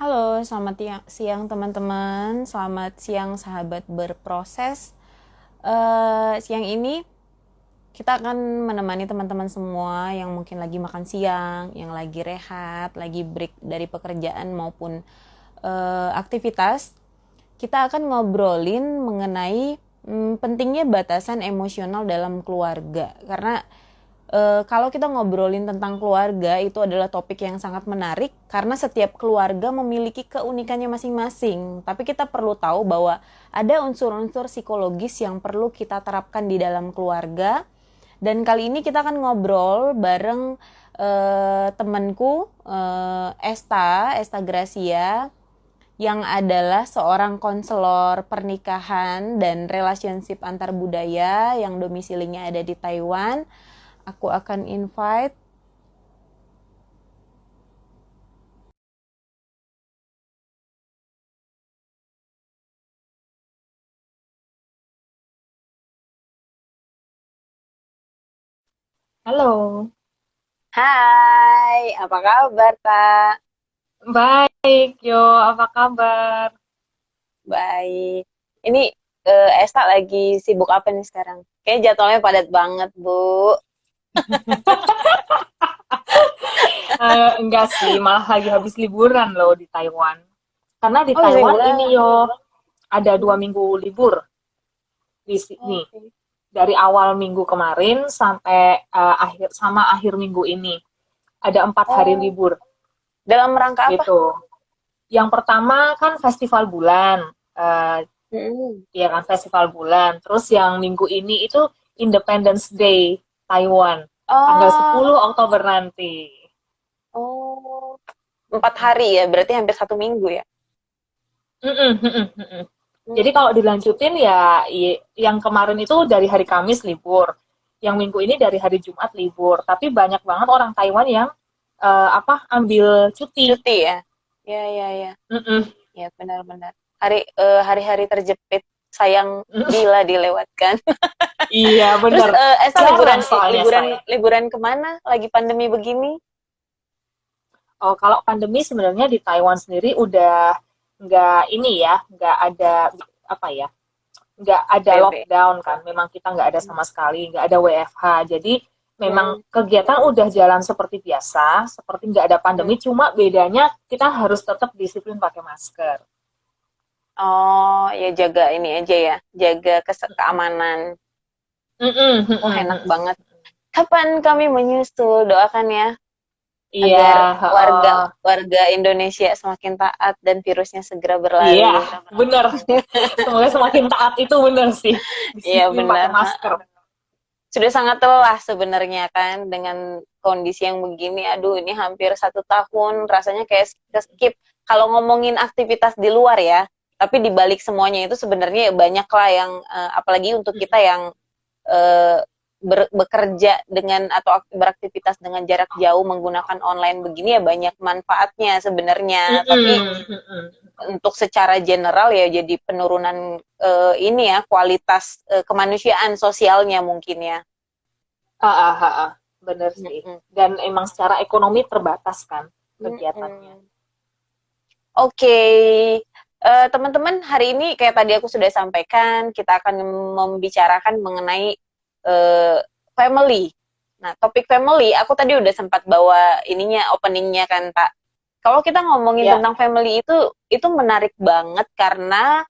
Halo, selamat siang teman-teman. Selamat siang sahabat berproses. Siang ini kita akan menemani teman-teman semua yang mungkin lagi makan siang, yang lagi rehat, lagi break dari pekerjaan maupun aktivitas. Kita akan ngobrolin mengenai pentingnya batasan emosional dalam keluarga. Karena kalau kita ngobrolin tentang keluarga itu adalah topik yang sangat menarik karena setiap keluarga memiliki keunikannya masing-masing. Tapi kita perlu tahu bahwa ada unsur-unsur psikologis yang perlu kita terapkan di dalam keluarga. Dan kali ini kita akan ngobrol bareng temanku Esta Gracia yang adalah seorang konselor pernikahan dan relationship antar budaya yang domisilinya ada di Taiwan. Aku akan invite. Halo, Hai, apa kabar, Kak? baik Yo, apa kabar? Baik. Ini Esta lagi sibuk apa nih sekarang? Kayak jadwalnya padat banget, Bu. Enggak sih, malah lagi habis liburan loh di Taiwan. Karena di Oh, Taiwan ini liburan. Yo, ada dua Hmm. minggu libur di sini. Oke. Dari awal minggu kemarin sampai akhir minggu ini. Ada 4 hari Oh, libur dalam rangka apa? gitu. Yang pertama kan festival bulan, eh, Hmm. ya kan festival bulan. Terus yang minggu ini itu Independence Day Taiwan, tanggal Oh, 10 Oktober nanti. oh, 4 hari ya, berarti hampir 1 minggu ya. Mhm mhm mhm. Jadi Hmm. kalau dilanjutin ya yang kemarin itu dari hari Kamis libur, yang minggu ini dari hari Jumat libur. Tapi banyak banget orang Taiwan yang ambil cuti. Cuti ya. Ya, ya, ya. Mhm. Ya, benar-benar. Hari-hari terjepit sayang Mhm. bila dilewatkan. Iya Terus bener. Esa Jarang liburan soalnya liburan saya. liburan kemana? Lagi pandemi begini? Oh, kalau pandemi sebenarnya di Taiwan sendiri udah nggak ini ya, nggak ada apa ya, nggak ada PSBB. lockdown kan, memang kita nggak ada sama sekali, nggak ada WFH. Jadi memang Hmm, kegiatan udah jalan seperti biasa, seperti nggak ada hmm. pandemi, cuma bedanya kita harus tetap disiplin pakai masker. Oh, ya jaga ini aja ya, jaga keamanan. Mm-mm, Wah, mm-mm, enak mm-mm. banget. Kapan kami menyusul? Doakan ya Iya, agar warga heeh. warga Indonesia semakin taat dan virusnya segera Iya, berlalu. bener. Semoga semakin taat itu bener sih, Iya disiplin benar. pakai masker. Sudah sangat lelah sebenarnya kan dengan kondisi yang begini. Aduh, ini hampir 1 tahun, rasanya kayak skip. Kalau ngomongin aktivitas di luar ya, tapi di balik semuanya itu sebenarnya banyak lah yang, apalagi untuk kita yang eh, bekerja dengan atau beraktivitas dengan jarak jauh menggunakan online begini ya banyak manfaatnya sebenarnya. Tapi Mm-mm, mm-mm. untuk secara general ya jadi penurunan ini ya kualitas kemanusiaan sosialnya mungkin ya. Ah, ah, ah, ah. Bener sih. Mm-mm. Dan emang secara ekonomi terbatas kan kegiatannya. Mm-mm. Oke, teman-teman, hari ini kayak tadi aku sudah sampaikan, kita akan membicarakan mengenai uh, family. Nah, topik family, aku tadi udah sempat bawa ininya, openingnya kan, Kak. Kalau kita ngomongin Ya, tentang family itu menarik banget karena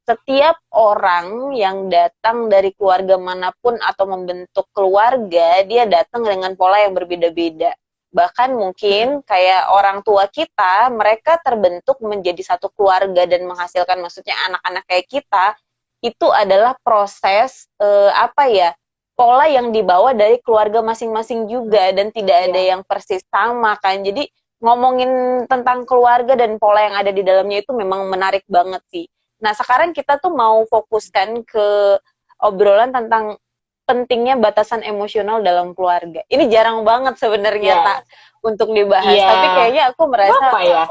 setiap orang yang datang dari keluarga manapun atau membentuk keluarga, dia datang dengan pola yang berbeda-beda. Bahkan mm-mm. mungkin kayak orang tua kita, mereka terbentuk menjadi satu keluarga dan menghasilkan maksudnya anak-anak kayak kita, itu adalah proses apa ya? Pola yang dibawa dari keluarga masing-masing juga dan tidak ada Ya, yang persis sama kan. Jadi ngomongin tentang keluarga dan pola yang ada di dalamnya itu memang menarik banget sih. Nah, sekarang kita tuh mau fokuskan ke obrolan tentang pentingnya batasan emosional dalam keluarga. Ini jarang banget sebenarnya ya, tak untuk dibahas, iya. tapi kayaknya aku merasa Kenapa ya?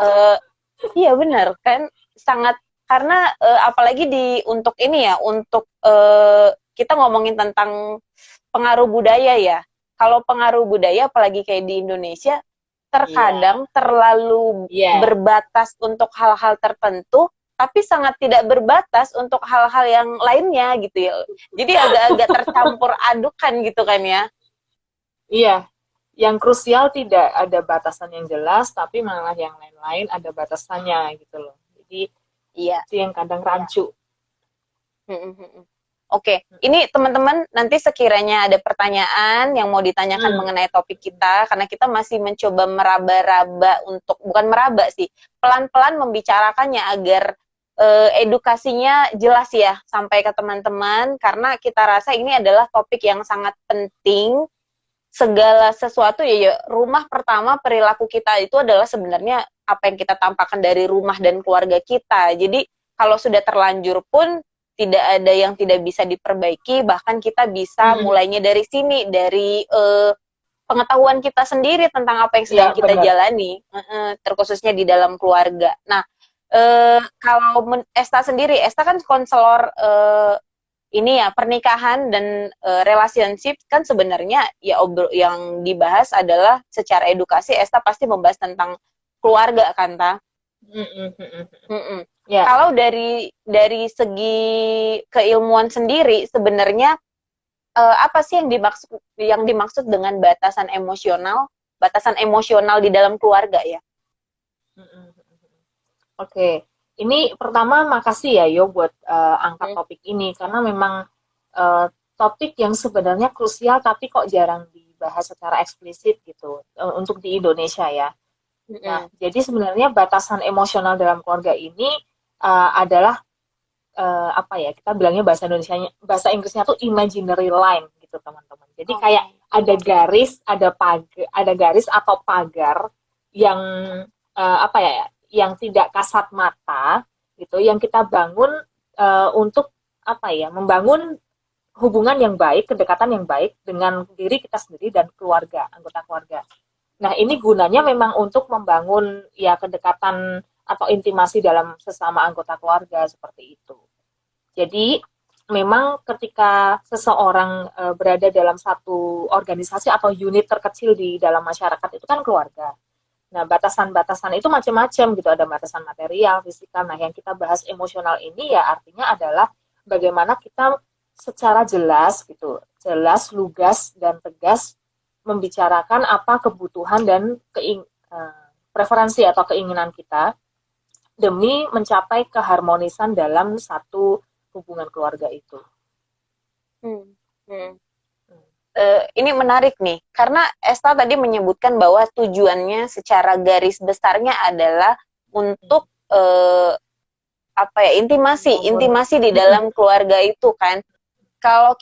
iya benar kan sangat karena apalagi untuk ini ya untuk kita ngomongin tentang pengaruh budaya ya. Kalau pengaruh budaya apalagi kayak di Indonesia terkadang terlalu berbatas untuk hal-hal tertentu, tapi sangat tidak berbatas untuk hal-hal yang lainnya gitu ya. Jadi agak-agak tercampur adukan gitu kan ya. Iya, yang krusial tidak ada batasan yang jelas, tapi malah yang lain-lain ada batasannya gitu loh. Jadi itu yang kadang rancu. Oke, ini teman-teman nanti sekiranya ada pertanyaan yang mau ditanyakan mengenai topik kita, karena kita masih mencoba meraba-raba untuk, bukan meraba sih, pelan-pelan membicarakannya agar edukasinya jelas ya sampai ke teman-teman, karena kita rasa ini adalah topik yang sangat penting. Segala sesuatu ya, rumah pertama, perilaku kita itu adalah sebenarnya apa yang kita tampakkan dari rumah dan keluarga kita. Jadi kalau sudah terlanjur pun tidak ada yang tidak bisa diperbaiki, bahkan kita bisa mulainya dari sini, dari pengetahuan kita sendiri tentang apa yang sedang kita jalani, terkhususnya di dalam keluarga. Nah, kalau Esta sendiri, Esta kan konselor ini ya, pernikahan dan relationship, kan sebenarnya ya yang dibahas adalah secara edukasi. Esta pasti membahas tentang keluarga kan, Ta? Kalau dari segi keilmuan sendiri, sebenarnya apa sih yang dimaksud dengan batasan emosional di dalam keluarga ya? Oke. Ini pertama makasih ya Yo buat angkat topik ini, karena memang topik yang sebenarnya krusial tapi kok jarang dibahas secara eksplisit gitu untuk di Indonesia ya. Nah, jadi sebenarnya batasan emosional dalam keluarga ini adalah apa ya, kita bilangnya bahasa Inggrisnya tuh imaginary line gitu teman-teman. Jadi kayak ada garis atau pagar yang apa ya, yang tidak kasat mata gitu, yang kita bangun untuk apa ya, membangun hubungan yang baik, kedekatan yang baik dengan diri kita sendiri dan keluarga, anggota keluarga. Nah, ini gunanya memang untuk membangun ya kedekatan atau intimasi dalam sesama anggota keluarga seperti itu. Jadi memang ketika seseorang berada dalam satu organisasi atau unit terkecil di dalam masyarakat itu kan keluarga. Nah, batasan-batasan itu macam-macam gitu, ada batasan material, fisikal. Nah, yang kita bahas emosional ini ya artinya adalah bagaimana kita secara jelas gitu, jelas, lugas, dan tegas membicarakan apa kebutuhan dan preferensi atau keinginan kita demi mencapai keharmonisan dalam satu hubungan keluarga itu. Ini menarik nih, karena Esta tadi menyebutkan bahwa tujuannya secara garis besarnya adalah untuk apa ya, intimasi di dalam keluarga itu kan. Kalau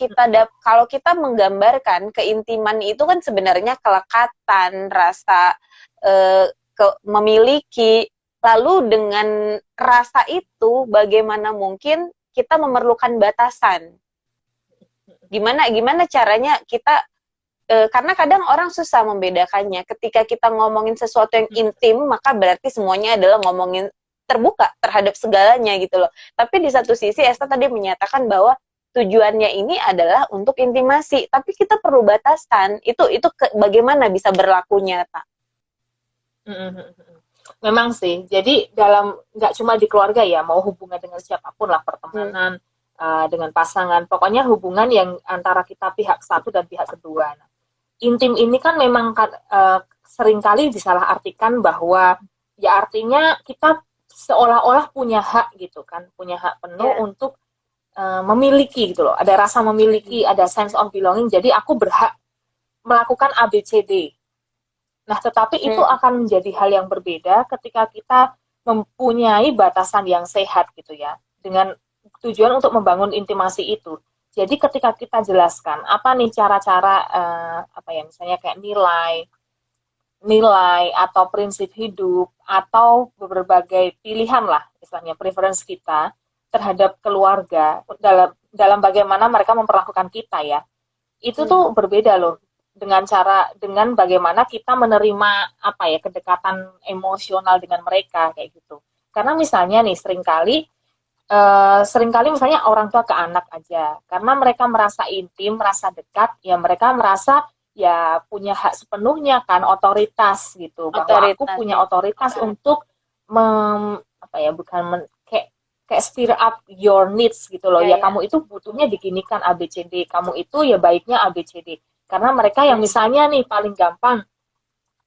kita menggambarkan keintiman itu kan sebenarnya kelekatan, rasa memiliki. Lalu dengan rasa itu, bagaimana mungkin kita memerlukan batasan? Gimana caranya kita, karena kadang orang susah membedakannya. Ketika kita ngomongin sesuatu yang intim, maka berarti semuanya adalah ngomongin terbuka terhadap segalanya gitu loh. Tapi di satu sisi Esta tadi menyatakan bahwa tujuannya ini adalah untuk intimasi, tapi kita perlu batasan. Itu bagaimana bisa berlakunya, Pak? Memang sih. Jadi nggak cuma di keluarga ya, mau hubungan dengan siapapun lah, pertemanan, dengan pasangan, pokoknya hubungan yang antara kita pihak satu dan pihak kedua. Nah, intim ini kan memang seringkali disalahartikan bahwa ya artinya kita seolah-olah punya hak gitu kan, punya hak penuh untuk memiliki gitu loh, ada rasa memiliki, ada sense of belonging, jadi aku berhak melakukan ABCD. Nah, tetapi itu akan menjadi hal yang berbeda ketika kita mempunyai batasan yang sehat gitu ya, dengan tujuan untuk membangun intimasi itu. Jadi ketika kita jelaskan apa nih cara-cara apa ya, misalnya kayak nilai atau prinsip hidup atau berbagai pilihan lah, misalnya preference kita terhadap keluarga dalam bagaimana mereka memperlakukan kita ya, itu tuh berbeda loh dengan bagaimana kita menerima apa ya, kedekatan emosional dengan mereka kayak gitu. Karena misalnya nih seringkali misalnya orang tua ke anak aja, karena mereka merasa intim, merasa dekat, ya mereka merasa ya punya hak sepenuhnya kan, otoritas gitu, bahwa aku Otoritas punya ya. otoritas untuk apa ya, bukan kayak kayak stir up your needs gitu loh. Ya, Ya ya. kamu itu butuhnya diginikan ABCD, kamu itu ya baiknya ABCD. Karena mereka yang misalnya nih paling gampang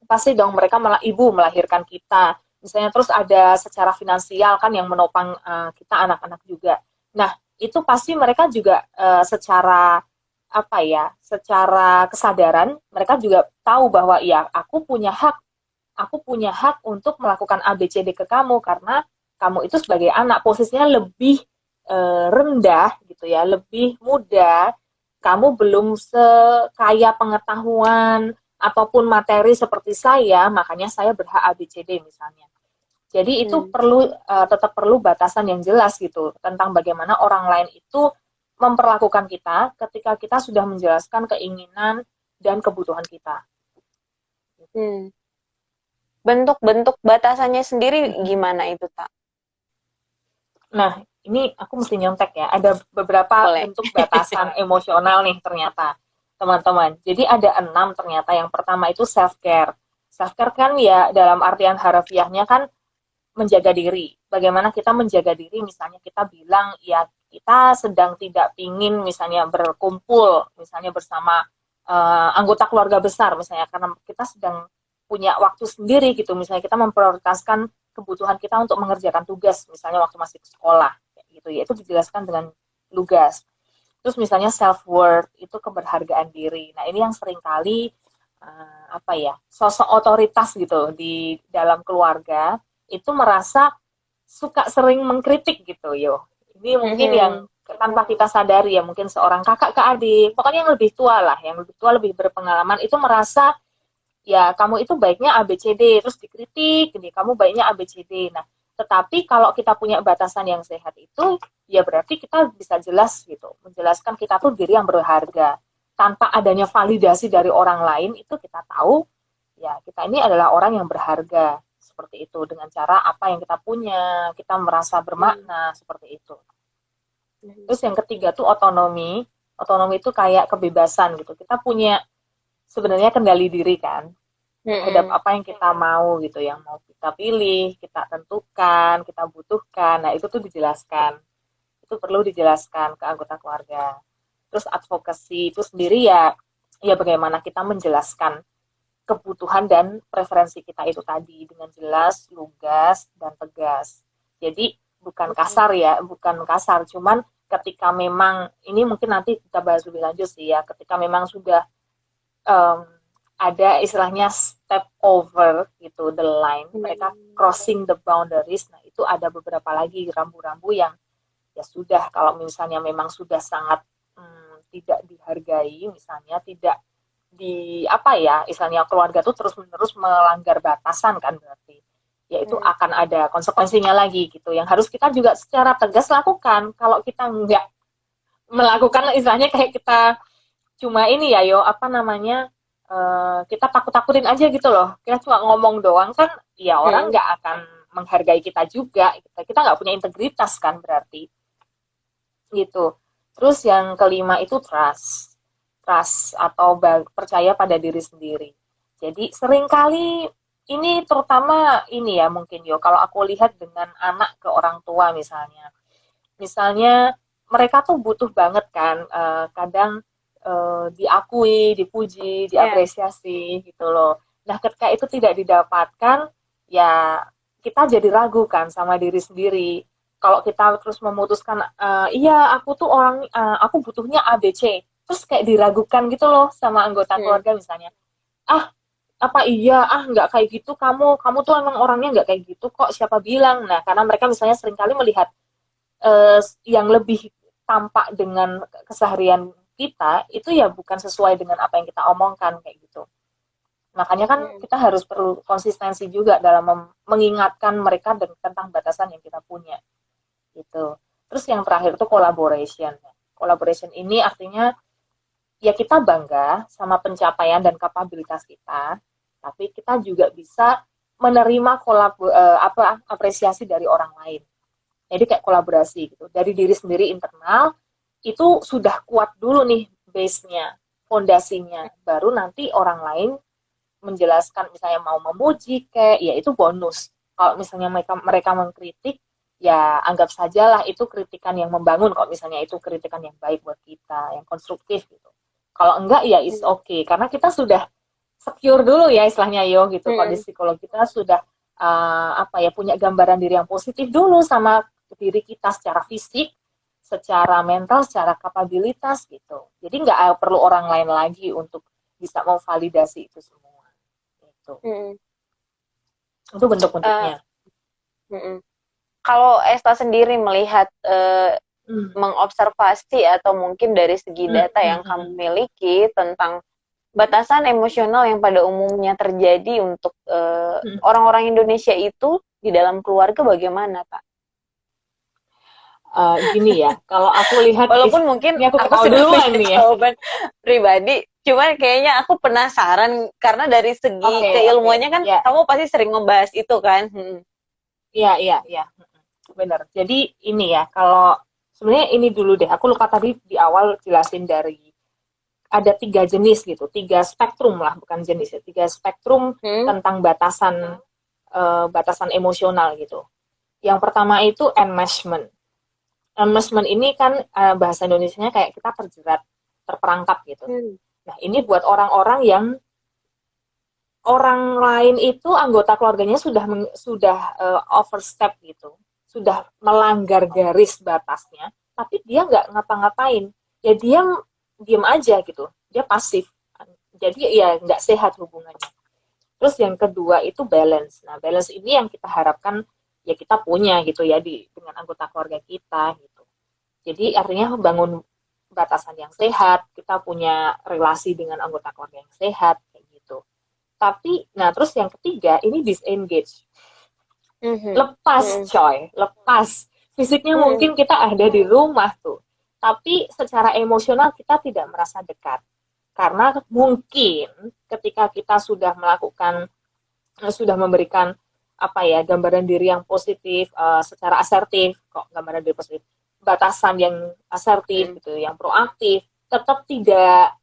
pasti dong mereka malah ibu melahirkan kita. Misalnya terus ada secara finansial kan yang menopang kita anak-anak juga. Nah, itu pasti mereka juga secara apa ya, secara kesadaran mereka juga tahu bahwa ya aku punya hak untuk melakukan ABCD ke kamu karena kamu itu sebagai anak posisinya lebih rendah gitu ya, lebih muda, kamu belum sekaya pengetahuan ataupun materi seperti saya, makanya saya berhak ABCD misalnya. Jadi itu Hmm. perlu tetap perlu batasan yang jelas gitu tentang bagaimana orang lain itu memperlakukan kita ketika kita sudah menjelaskan keinginan dan kebutuhan kita. Hmm. Bentuk-bentuk batasannya sendiri gimana itu, Tak? Nah, ini aku mesti nyontek ya. Ada beberapa Boleh. bentuk batasan emosional nih ternyata, teman-teman. Jadi ada 6 ternyata. Yang pertama itu self-care. Self-care kan ya dalam artian harafiahnya kan menjaga diri. Bagaimana kita menjaga diri, misalnya kita bilang, ya kita sedang tidak ingin misalnya berkumpul, misalnya bersama anggota keluarga besar, misalnya karena kita sedang punya waktu sendiri gitu, misalnya kita memprioritaskan kebutuhan kita untuk mengerjakan tugas, misalnya waktu masih ke sekolah, gitu ya, itu dijelaskan dengan lugas. Terus misalnya self worth itu keberhargaan diri. Nah ini yang sering kali apa ya, sosok otoritas gitu di dalam keluarga itu merasa suka sering mengkritik gitu yo. Ini mungkin yang Mhm. tanpa kita sadari ya, mungkin seorang kakak ke adik, pokoknya yang lebih tua lah, yang lebih tua lebih berpengalaman itu merasa ya kamu itu baiknya ABCD, terus dikritik, ini kamu baiknya ABCD. Nah, tetapi kalau kita punya batasan yang sehat itu, ya berarti kita bisa jelas gitu, menjelaskan kita tuh diri yang berharga. Tanpa adanya validasi dari orang lain, itu kita tahu, ya kita ini adalah orang yang berharga. Seperti itu, dengan cara apa yang kita punya, kita merasa Hmm. bermakna, seperti itu. Terus yang ketiga tuh otonomi. Otonomi itu kayak kebebasan gitu. Kita punya sebenarnya kendali diri kan terhadap Mhm. apa yang kita mau gitu, yang mau kita pilih, kita tentukan, kita butuhkan. Nah, itu tuh dijelaskan. Itu perlu dijelaskan ke anggota keluarga. Terus advokasi itu sendiri ya ya bagaimana kita menjelaskan kebutuhan dan preferensi kita itu tadi dengan jelas, lugas, dan tegas. Jadi bukan kasar ya, bukan kasar, cuman ketika memang ini mungkin nanti kita bahas lebih lanjut sih ya, ketika memang sudah um, ada istilahnya step over gitu the line, mereka Hmm. crossing the boundaries. Nah itu ada beberapa lagi rambu-rambu yang ya sudah kalau misalnya memang sudah sangat tidak dihargai, misalnya tidak di apa ya, istilahnya keluarga tuh terus menerus melanggar batasan kan berarti yaitu Hmm. akan ada konsekuensinya lagi gitu yang harus kita juga secara tegas lakukan. Kalau kita nggak melakukan istilahnya kayak kita cuma ini ya yo apa namanya kita takut-takutin aja gitu loh, kita cuma ngomong doang kan ya orang Hmm. nggak akan menghargai kita juga, kita nggak punya integritas kan berarti gitu. Terus yang kelima itu trust, trust atau percaya pada diri sendiri. Jadi seringkali ini terutama ini ya mungkin yo kalau aku lihat dengan anak ke orang tua misalnya mereka tuh butuh banget kan kadang diakui, dipuji, Ya. diapresiasi gitu loh. Nah, ketika itu tidak didapatkan, ya kita jadi ragu kan sama diri sendiri. Kalau kita terus memutuskan, iya aku tuh orang, aku butuhnya ABC, terus kayak diragukan gitu loh sama anggota Hmm. keluarga misalnya. Ah, apa iya, ah nggak kayak gitu kamu tuh emang orangnya nggak kayak gitu kok, siapa bilang? Nah, karena mereka misalnya seringkali melihat yang lebih tampak dengan keseharian kita itu ya bukan sesuai dengan apa yang kita omongkan kayak gitu. Makanya kan Hmm. kita harus perlu konsistensi juga dalam mengingatkan mereka tentang batasan yang kita punya gitu. Terus yang terakhir itu collaboration. Collaboration ini artinya ya kita bangga sama pencapaian dan kapabilitas kita, tapi kita juga bisa menerima apresiasi dari orang lain. Jadi kayak kolaborasi gitu. Dari diri sendiri internal itu sudah kuat dulu nih base-nya, fondasinya. Baru nanti orang lain menjelaskan, misalnya mau memuji kayak, ya itu bonus. Kalau misalnya mereka mengkritik, ya anggap sajalah itu kritikan yang membangun. Kalau misalnya itu kritikan yang baik buat kita, yang konstruktif gitu. Kalau enggak ya is okay, karena kita sudah secure dulu ya istilahnya yo gitu. Kalau di psikolog kita sudah punya gambaran diri yang positif dulu sama diri kita secara fisik, secara mental, secara kapabilitas gitu. Jadi nggak perlu orang lain lagi untuk bisa memvalidasi itu semua. Gitu. Itu bentuk-bentuknya. Kalau Esta sendiri melihat mengobservasi atau mungkin dari segi data yang kamu miliki tentang batasan emosional yang pada umumnya terjadi untuk orang-orang Indonesia itu di dalam keluarga bagaimana, Pak? Gini ya, kalau aku lihat, walaupun mungkin aku sudah duluan nih ya jawaban pribadi, cuman kayaknya aku penasaran karena dari segi keilmuannya kan kamu pasti sering membahas itu kan. Iya, benar. Jadi ini ya, kalau sebenarnya ini dulu deh, aku lupa tadi di awal jelasin dari ada 3 jenis gitu, 3 spektrum lah, bukan jenis ya, 3 spektrum tentang batasan emosional gitu. Yang pertama itu enmeshment. Enmeshment ini kan bahasa Indonesianya kayak kita terjerat, terperangkap gitu. Nah, ini buat orang-orang yang orang lain itu anggota keluarganya sudah overstep gitu, sudah melanggar garis batasnya, tapi dia nggak ngapa-ngapain, ya dia diem aja gitu, dia pasif, jadi ya nggak sehat hubungannya. Terus yang kedua itu balance. Nah, balance ini yang kita harapkan ya kita punya gitu ya dengan anggota keluarga kita gitu. Jadi artinya membangun batasan yang sehat, kita punya relasi dengan anggota keluarga yang sehat kayak gitu. Tapi, nah terus yang ketiga ini disengage. Lepas coy, lepas. Fisiknya mungkin kita ada di rumah tuh, tapi secara emosional kita tidak merasa dekat. Karena mungkin ketika kita sudah memberikan gambaran diri yang positif, secara asertif, gambaran diri positif, batasan yang asertif gitu, yang proaktif, tetap tidak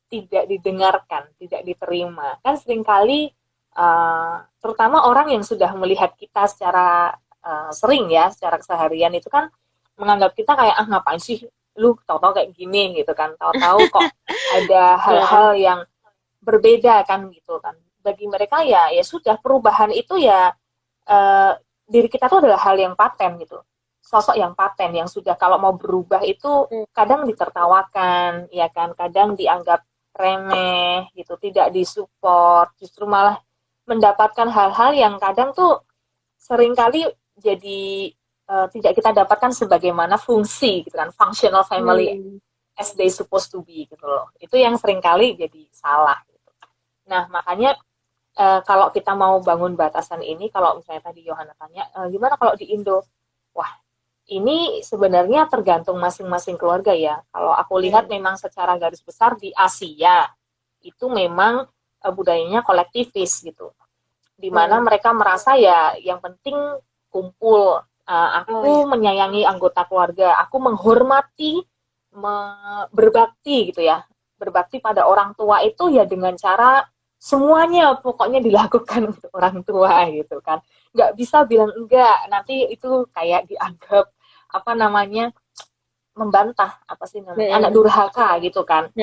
tidak didengarkan, tidak diterima. Kan seringkali terutama orang yang sudah melihat kita secara sering ya, secara keseharian itu kan menganggap kita kayak ngapain sih lu tahu-tahu kayak gini gitu kan, tahu-tahu kok ada hal-hal yang berbeda kan gitu kan. Bagi mereka ya sudah, perubahan itu ya diri kita tuh adalah hal yang paten gitu, sosok yang paten yang sudah kalau mau berubah itu kadang ditertawakan ya kan, kadang dianggap remeh gitu, tidak disupport, justru malah mendapatkan hal-hal yang kadang tuh seringkali jadi tidak kita dapatkan sebagaimana fungsi gitu kan, functional family as they supposed to be gitu loh. Itu yang seringkali jadi salah gitu. Nah, makanya kalau kita mau bangun batasan ini, kalau misalnya tadi Yohana tanya, gimana kalau di Indo? Wah, ini sebenarnya tergantung masing-masing keluarga ya. Kalau aku lihat memang secara garis besar di Asia, itu memang budayanya kolektivis gitu. Dimana mereka merasa ya yang penting kumpul, aku menyayangi anggota keluarga, aku menghormati, berbakti gitu ya, berbakti pada orang tua itu ya dengan cara semuanya pokoknya dilakukan untuk orang tua gitu kan, nggak bisa bilang enggak, nanti itu kayak dianggap membantah anak durhaka gitu kan.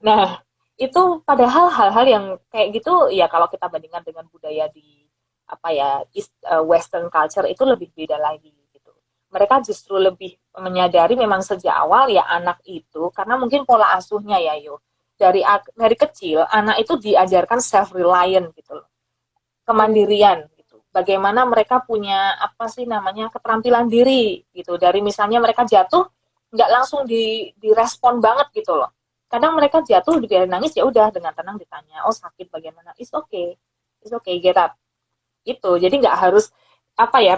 Nah itu padahal hal-hal yang kayak gitu ya kalau kita bandingkan dengan budaya di Western culture itu lebih beda lagi gitu. Mereka justru lebih menyadari memang sejak awal ya anak itu, karena mungkin pola asuhnya ya dari kecil anak itu diajarkan self reliant gitu loh, kemandirian gitu. Bagaimana mereka punya keterampilan diri gitu. Dari misalnya mereka jatuh nggak langsung direspon banget gitu loh. Kadang mereka jatuh dibiarin nangis, ya udah dengan tenang ditanya, oh sakit bagaimana, it's okay, get up. Itu jadi nggak harus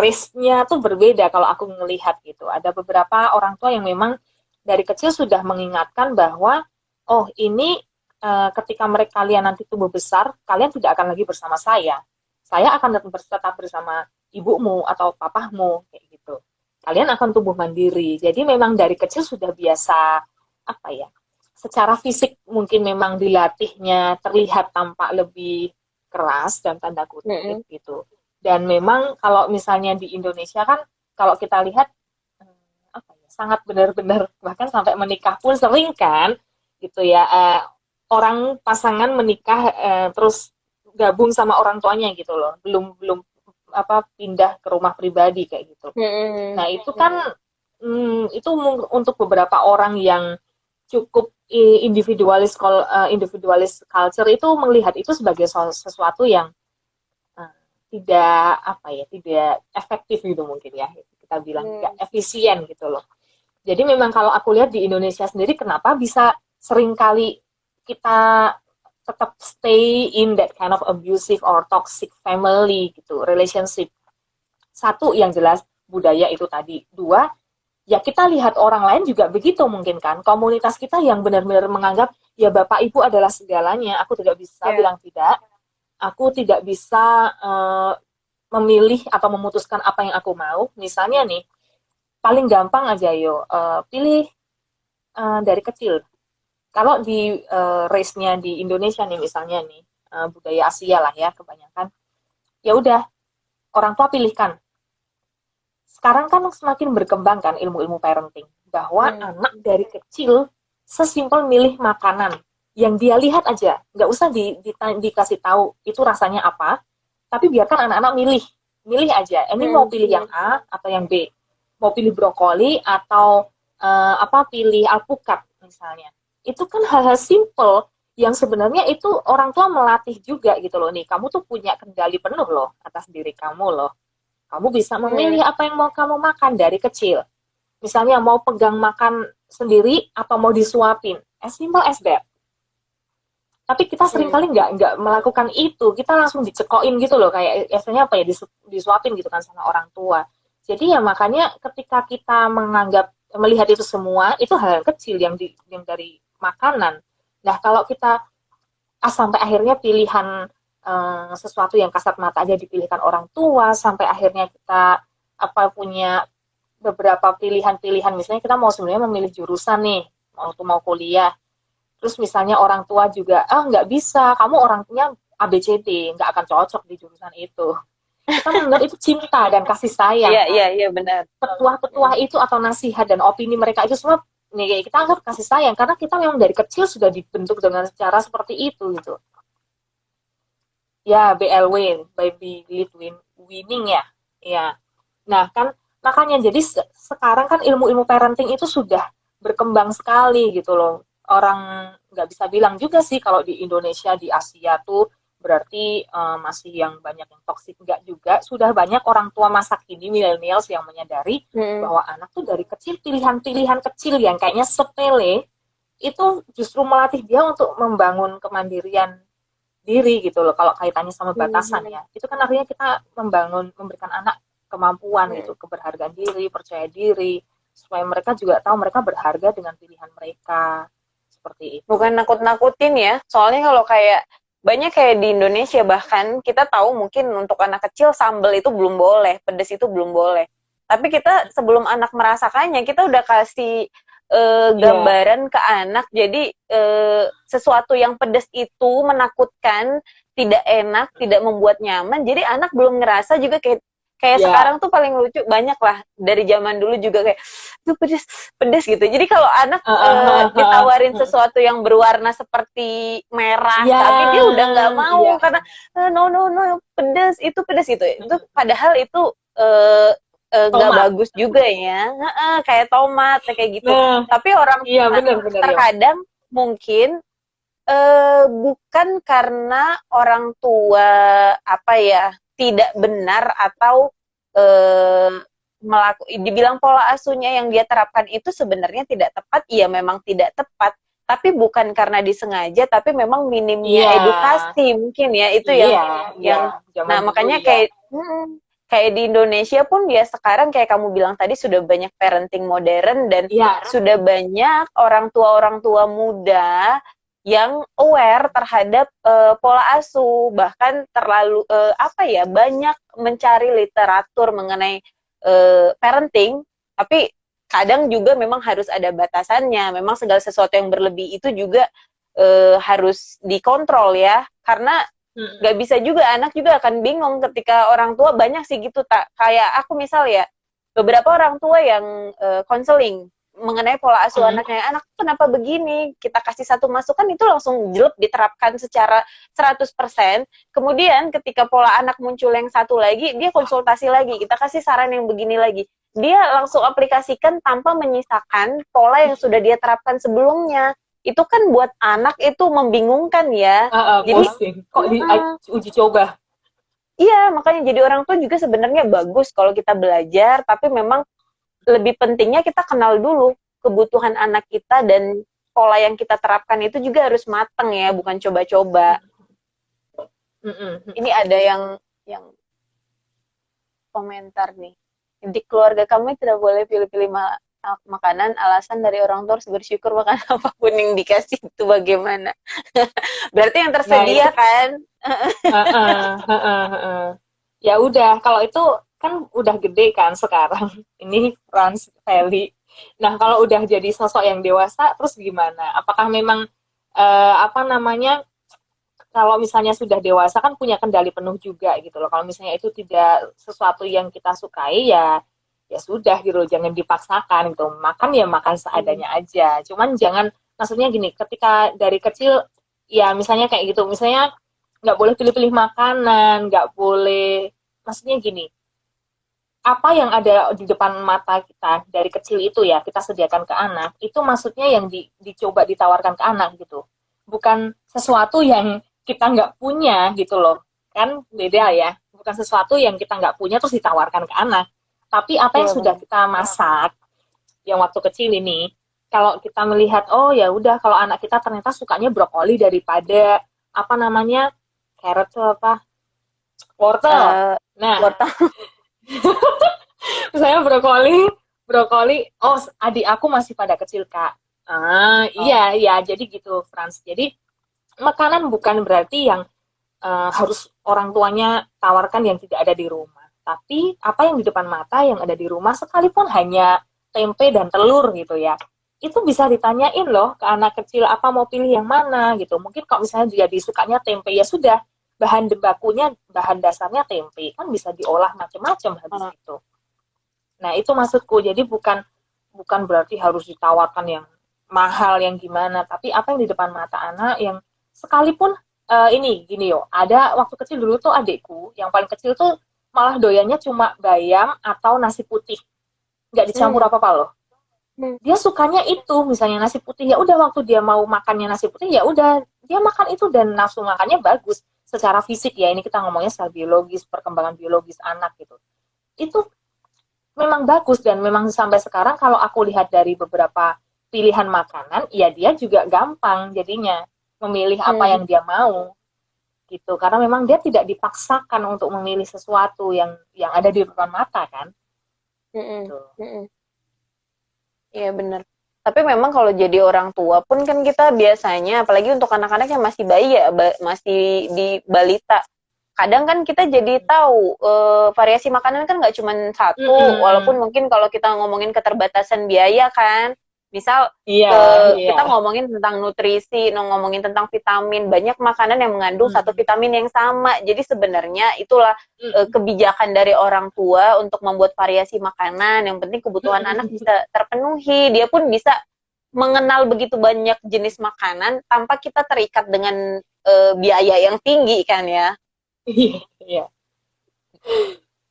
risknya tuh berbeda kalau aku ngelihat gitu. Ada beberapa orang tua yang memang dari kecil sudah mengingatkan bahwa oh ini ketika kalian nanti tumbuh besar, kalian tidak akan lagi bersama saya akan tetap bersama ibumu atau papahmu kayak gitu. Kalian akan tumbuh mandiri. Jadi memang dari kecil sudah biasa secara fisik mungkin memang dilatihnya terlihat tampak lebih keras dan tanda kutip gitu. Dan memang kalau misalnya di Indonesia kan kalau kita lihat apa ya, sangat benar-benar bahkan sampai menikah pun sering kan gitu ya, orang pasangan menikah terus gabung sama orang tuanya gitu loh, belum belum apa pindah ke rumah pribadi kayak gitu. Nah itu kan itu untuk beberapa orang yang cukup individualis culture itu melihat itu sebagai sesuatu yang tidak apa ya, tidak efektif gitu mungkin ya, kita bilang tidak efisien gitu loh. Jadi memang kalau aku lihat di Indonesia sendiri kenapa bisa seringkali kita tetap stay in that kind of abusive or toxic family gitu relationship. Satu yang jelas budaya itu tadi. Dua, ya kita lihat orang lain juga begitu mungkin kan. Komunitas kita yang benar-benar menganggap ya bapak ibu adalah segalanya. Aku tidak bisa bilang tidak. Aku tidak bisa memilih atau memutuskan apa yang aku mau. Misalnya nih, paling gampang aja pilih dari kecil. Kalau di race-nya di Indonesia nih misalnya nih, budaya Asia lah ya kebanyakan. Ya udah, orang tua pilihkan. Sekarang kan semakin berkembang kan ilmu-ilmu parenting, bahwa anak dari kecil sesimpel milih makanan yang dia lihat aja, nggak usah dikasih tahu itu rasanya apa, tapi biarkan anak-anak milih aja. Ini mau pilih yang A atau yang B, mau pilih brokoli atau pilih alpukat misalnya. Itu kan hal-hal simple yang sebenarnya itu orang tua melatih juga gitu loh, nih kamu tuh punya kendali penuh loh atas diri kamu loh. Kamu bisa memilih apa yang mau kamu makan dari kecil. Misalnya mau pegang makan sendiri atau mau disuapin. As simple as that. Tapi kita seringkali nggak melakukan itu. Kita langsung dicekoin gitu loh. Kayak biasanya apa ya, disuapin gitu kan sama orang tua. Jadi ya makanya ketika kita melihat itu semua, itu hal yang kecil yang dari makanan. Nah kalau kita sampai akhirnya pilihan sesuatu yang kasat mata aja dipilihkan orang tua, sampai akhirnya kita punya beberapa pilihan-pilihan, misalnya kita mau sebenarnya memilih jurusan nih waktu mau kuliah, terus misalnya orang tua juga nggak bisa, kamu orangnya ABCD, nggak akan cocok di jurusan itu. Kita menganggap itu cinta dan kasih sayang. Iya benar. Petuah-petuah itu atau nasihat dan opini mereka itu semua nih, kita anggap kasih sayang karena kita memang dari kecil sudah dibentuk dengan cara seperti itu gitu. Ya, BLW, by believe winning ya. Ya. Nah, kan makanya jadi sekarang kan ilmu-ilmu parenting itu sudah berkembang sekali gitu loh. Orang nggak bisa bilang juga sih kalau di Indonesia, di Asia tuh berarti masih yang banyak yang toksik, enggak juga. Sudah banyak orang tua masa kini, millennials yang menyadari bahwa anak tuh dari kecil pilihan-pilihan kecil yang kayaknya sepele itu justru melatih dia untuk membangun kemandirian diri gitu loh, kalau kaitannya sama batasan ya. Itu kan artinya kita memberikan anak kemampuan gitu, keberhargaan diri, percaya diri, supaya mereka juga tahu mereka berharga dengan pilihan mereka. Seperti itu. Bukan nakut-nakutin ya, soalnya kalau kayak banyak kayak di Indonesia, bahkan kita tahu mungkin untuk anak kecil sambal itu belum boleh, pedas itu belum boleh. Tapi kita sebelum anak merasakannya, kita udah kasih gambaran ke anak. Jadi sesuatu yang pedas itu menakutkan, tidak enak, tidak membuat nyaman. Jadi anak belum ngerasa juga kayak sekarang tuh paling lucu, banyak lah dari zaman dulu juga kayak itu pedes gitu. Jadi kalau anak ditawarin sesuatu yang berwarna seperti merah, tapi dia udah nggak mau karena no pedes itu. Itu padahal itu nggak bagus juga ya, kayak tomat kayak gitu. Tapi orang bener, terkadang mungkin bukan karena orang tua tidak benar atau dibilang pola asuhnya yang dia terapkan itu sebenarnya tidak tepat. Iya memang tidak tepat, tapi bukan karena disengaja, tapi memang minimnya edukasi mungkin ya, itu yang nah makanya kayak di Indonesia pun ya sekarang kayak kamu bilang tadi sudah banyak parenting modern dan sudah banyak orang tua muda yang aware terhadap pola asuh, bahkan terlalu banyak mencari literatur mengenai parenting, tapi kadang juga memang harus ada batasannya. Memang segala sesuatu yang berlebih itu juga harus dikontrol ya, karena nggak bisa juga, anak juga akan bingung ketika orang tua banyak sih gitu, tak kayak aku misal ya, beberapa orang tua yang konseling mengenai pola asuh anaknya, anak kenapa begini, kita kasih satu masukan itu langsung jelek diterapkan secara 100%, kemudian ketika pola anak muncul yang satu lagi, dia konsultasi lagi, kita kasih saran yang begini lagi, dia langsung aplikasikan tanpa menyisakan pola yang sudah dia terapkan sebelumnya. Itu kan buat anak itu membingungkan ya. Jadi kok di uji coba. Iya, makanya jadi orang tua juga sebenarnya bagus kalau kita belajar, tapi memang lebih pentingnya kita kenal dulu kebutuhan anak kita, dan pola yang kita terapkan itu juga harus mateng ya, bukan coba-coba. Ini ada yang komentar nih. Di keluarga kami tidak boleh pilih-pilih makanan, alasan dari orang tua harus bersyukur makan apapun yang dikasih, itu bagaimana? Berarti yang tersedia kan? Ya udah, kalau itu kan udah gede kan sekarang. Ini Franz Feli. Nah, kalau udah jadi sosok yang dewasa, terus gimana? Apakah memang kalau misalnya sudah dewasa kan punya kendali penuh juga gitu loh. Kalau misalnya itu tidak sesuatu yang kita sukai, ya sudah gitu loh, jangan dipaksakan gitu. Makan ya makan seadanya aja. Cuman jangan, maksudnya gini, ketika dari kecil ya misalnya kayak gitu, misalnya nggak boleh pilih-pilih makanan, nggak boleh, maksudnya gini, apa yang ada di depan mata kita dari kecil itu ya kita sediakan ke anak, itu maksudnya yang dicoba ditawarkan ke anak gitu, bukan sesuatu yang kita nggak punya gitu loh, kan beda ya, bukan sesuatu yang kita nggak punya terus ditawarkan ke anak, tapi apa yang sudah kita masak yang waktu kecil ini, kalau kita melihat, oh ya udah, kalau anak kita ternyata sukanya brokoli daripada apa namanya, carrot tuh apa, wortel, nah Wortel. misalnya brokoli, oh adik aku masih pada kecil kak, iya jadi gitu Franz, jadi makanan bukan berarti yang harus orang tuanya tawarkan yang tidak ada di rumah, tapi apa yang di depan mata yang ada di rumah, sekalipun hanya tempe dan telur gitu ya, itu bisa ditanyain loh ke anak kecil, apa mau pilih yang mana gitu. Mungkin kalau misalnya dia disukanya tempe, ya sudah, bahan bakunya, bahan dasarnya tempe, kan bisa diolah macam-macam habis itu. Nah itu maksudku, jadi bukan berarti harus ditawarkan yang mahal, yang gimana, tapi apa yang di depan mata anak, yang sekalipun ini gini yo, ada waktu kecil dulu tuh adikku yang paling kecil tuh malah doyannya cuma bayam atau nasi putih, nggak dicampur apa-apa loh. Dia sukanya itu, misalnya nasi putih, ya udah waktu dia mau makannya nasi putih, ya udah dia makan itu, dan nafsu makannya bagus secara fisik ya, ini kita ngomongnya secara biologis, perkembangan biologis anak gitu, itu memang bagus. Dan memang sampai sekarang kalau aku lihat dari beberapa pilihan makanan, ya dia juga gampang jadinya memilih apa yang dia mau gitu, karena memang dia tidak dipaksakan untuk memilih sesuatu yang ada di depan mata kan. Gitu. Iya benar. Tapi memang kalau jadi orang tua pun kan kita biasanya, apalagi untuk anak-anak yang masih bayi ya, masih di balita, kadang kan kita jadi tahu variasi makanan kan nggak cuma satu, walaupun mungkin kalau kita ngomongin keterbatasan biaya kan, misal kita ngomongin tentang nutrisi, ngomongin tentang vitamin, banyak makanan yang mengandung satu vitamin yang sama. Jadi sebenarnya itulah kebijakan dari orang tua untuk membuat variasi makanan. Yang penting kebutuhan anak bisa terpenuhi. Dia pun bisa mengenal begitu banyak jenis makanan tanpa kita terikat dengan biaya yang tinggi kan ya. Iya.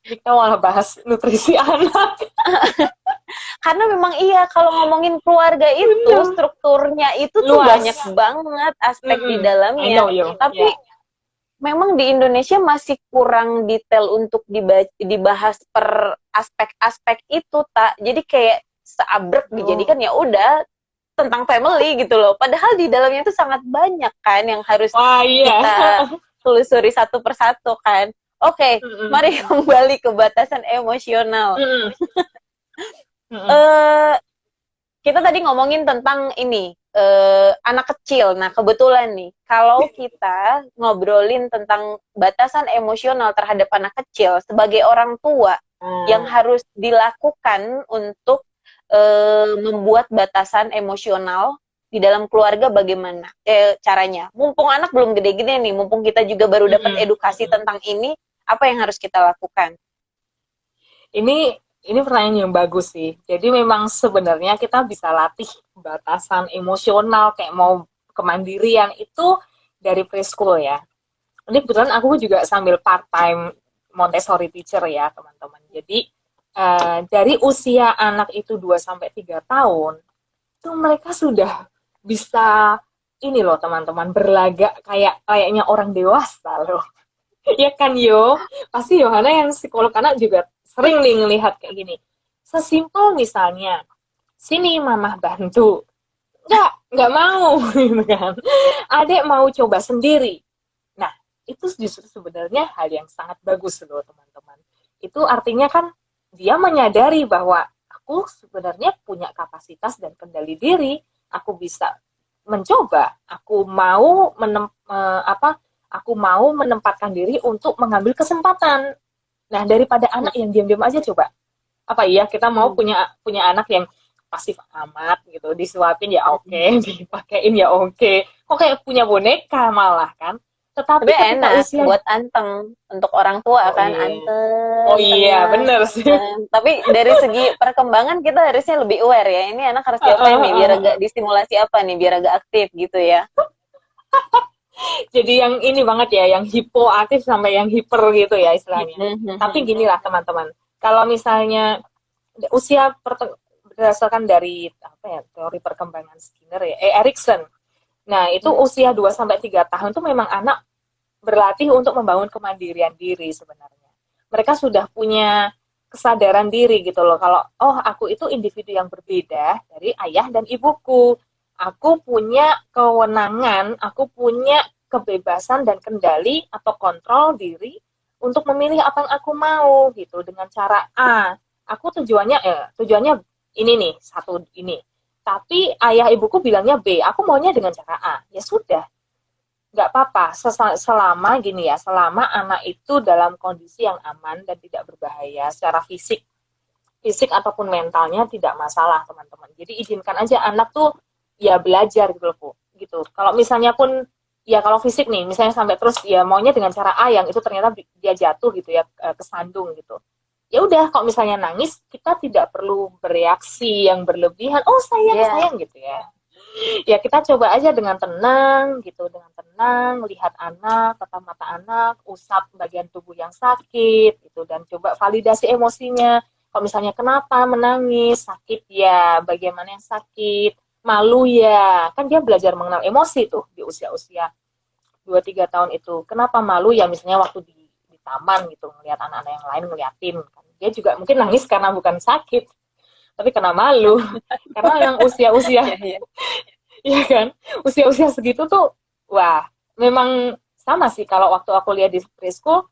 Kita malah bahas nutrisi anak. Karena memang iya, kalau ngomongin keluarga itu strukturnya itu tuh banyak banget aspek di dalamnya. Tapi memang di Indonesia masih kurang detail untuk dibahas per aspek-aspek itu, tak. Jadi kayak seabrek dijadikan ya udah tentang family gitu loh. Padahal di dalamnya itu sangat banyak kan yang harus kita telusuri satu persatu kan. Oke, mari kembali ke batasan emosional. Kita tadi ngomongin tentang ini, anak kecil. Nah, kebetulan nih, kalau kita ngobrolin tentang batasan emosional terhadap anak kecil sebagai orang tua, yang harus dilakukan untuk membuat batasan emosional di dalam keluarga bagaimana caranya? Mumpung anak belum gede-gede nih, mumpung kita juga baru dapat edukasi tentang ini, apa yang harus kita lakukan? Ini pertanyaan yang bagus sih. Jadi memang sebenarnya kita bisa latih batasan emosional kayak mau kemandirian itu dari preschool ya. Ini kebetulan aku juga sambil part time Montessori teacher ya, teman-teman. Jadi dari usia anak itu 2 sampai 3 tahun, itu mereka sudah bisa ini loh teman-teman, berlagak kayaknya orang dewasa loh. Ya kan Yo, pasti Yohana yang psikolog anak juga sering nih ngelihat kayak gini. Sesimpel misalnya, sini mamah bantu. Nggak mau gitu kan. Adek mau coba sendiri. Nah, itu justru sebenarnya hal yang sangat bagus loh teman-teman. Itu artinya kan dia menyadari bahwa aku sebenarnya punya kapasitas dan kendali diri. Aku bisa mencoba, aku mau menempatkan diri untuk mengambil kesempatan. Nah, daripada anak yang diam-diam aja coba. Apa iya kita mau punya anak yang pasif amat gitu, disuapin ya oke, dipakein ya oke. Kok kayak punya boneka malah kan. Tetapi Tapi ketika enak usia buat anteng untuk orang tua oh kan, iya. Oh anteng, iya, tenang. bener sih. Tapi dari segi perkembangan kita harusnya lebih aware ya. Ini anak harus diapain nih biar agak distimulasi apa nih biar agak aktif gitu ya. Jadi yang ini banget ya, yang hipoaktif sampai yang hiper gitu ya istilahnya. Tapi gini lah teman-teman, kalau misalnya usia berdasarkan dari apa ya teori perkembangan Skinner ya, Erikson. Nah, itu usia 2 sampai 3 tahun itu memang anak berlatih untuk membangun kemandirian diri sebenarnya. Mereka sudah punya kesadaran diri gitu loh. Kalau oh aku itu individu yang berbeda dari ayah dan ibuku. Aku punya kewenangan, aku punya kebebasan dan kendali atau kontrol diri untuk memilih apa yang aku mau gitu dengan cara A. Aku tujuannya ini nih, satu ini. Tapi ayah ibuku bilangnya B, aku maunya dengan cara A. Ya sudah, nggak apa-apa selama gini ya, selama anak itu dalam kondisi yang aman dan tidak berbahaya secara fisik ataupun mentalnya tidak masalah teman-teman. Jadi izinkan aja anak tuh ya belajar gitu loh Bu. Gitu. Kalau misalnya pun ya kalau fisik nih misalnya sampai terus ya maunya dengan cara A yang itu ternyata dia jatuh gitu ya kesandung gitu. Ya udah kalau misalnya nangis kita tidak perlu bereaksi yang berlebihan. Oh sayang sayang gitu ya. Ya kita coba aja dengan tenang gitu, dengan tenang lihat anak, tatap mata anak, usap bagian tubuh yang sakit gitu dan coba validasi emosinya. Kalau misalnya kenapa menangis, sakit ya, bagaimana yang sakit, malu ya. Kan dia belajar mengenal emosi tuh di usia-usia 2 3 tahun itu. Kenapa malu ya misalnya waktu di taman gitu ngelihat anak-anak yang lain ngeliatin kan. Dia juga mungkin nangis karena bukan sakit, tapi karena malu. Karena yang usia-usia Iya kan? Usia-usia segitu tuh, wah, memang sama sih kalau waktu aku lihat di preschool,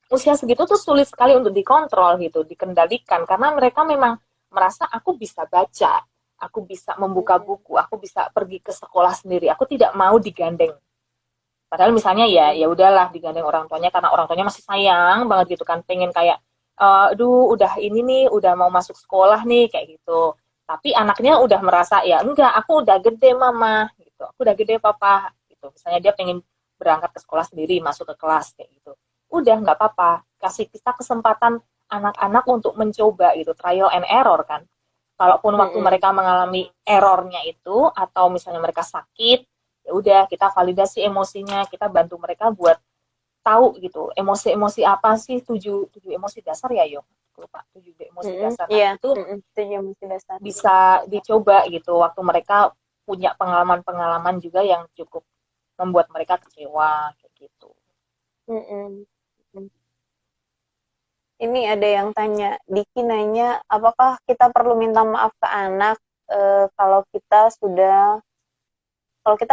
usia segitu tuh sulit sekali untuk dikontrol gitu, dikendalikan. Karena mereka memang merasa aku bisa baca, aku bisa membuka buku, aku bisa pergi ke sekolah sendiri, aku tidak mau digandeng. Padahal misalnya ya udahlah digandeng orang tuanya karena orang tuanya masih sayang banget gitu kan, pengen kayak, aduh udah ini nih, udah mau masuk sekolah nih kayak gitu. Tapi anaknya udah merasa ya enggak, aku udah gede mama gitu, aku udah gede papa gitu. Misalnya dia pengen berangkat ke sekolah sendiri, masuk ke kelas kayak gitu. Udah nggak apa-apa, kasih kita kesempatan anak-anak untuk mencoba gitu, trial and error kan. Kalaupun waktu mereka mengalami errornya itu atau misalnya mereka sakit, ya udah kita validasi emosinya, kita bantu mereka buat tahu gitu emosi-emosi apa sih, tujuh tujuh emosi dasar ya yo lupa, tujuh emosi dasar. Nah, itu tujuh emosi dasar bisa dicoba gitu waktu mereka punya pengalaman-pengalaman juga yang cukup membuat mereka kecewa kayak gitu. Ini ada yang tanya, Diki nanya, apakah kita perlu minta maaf ke anak kalau kita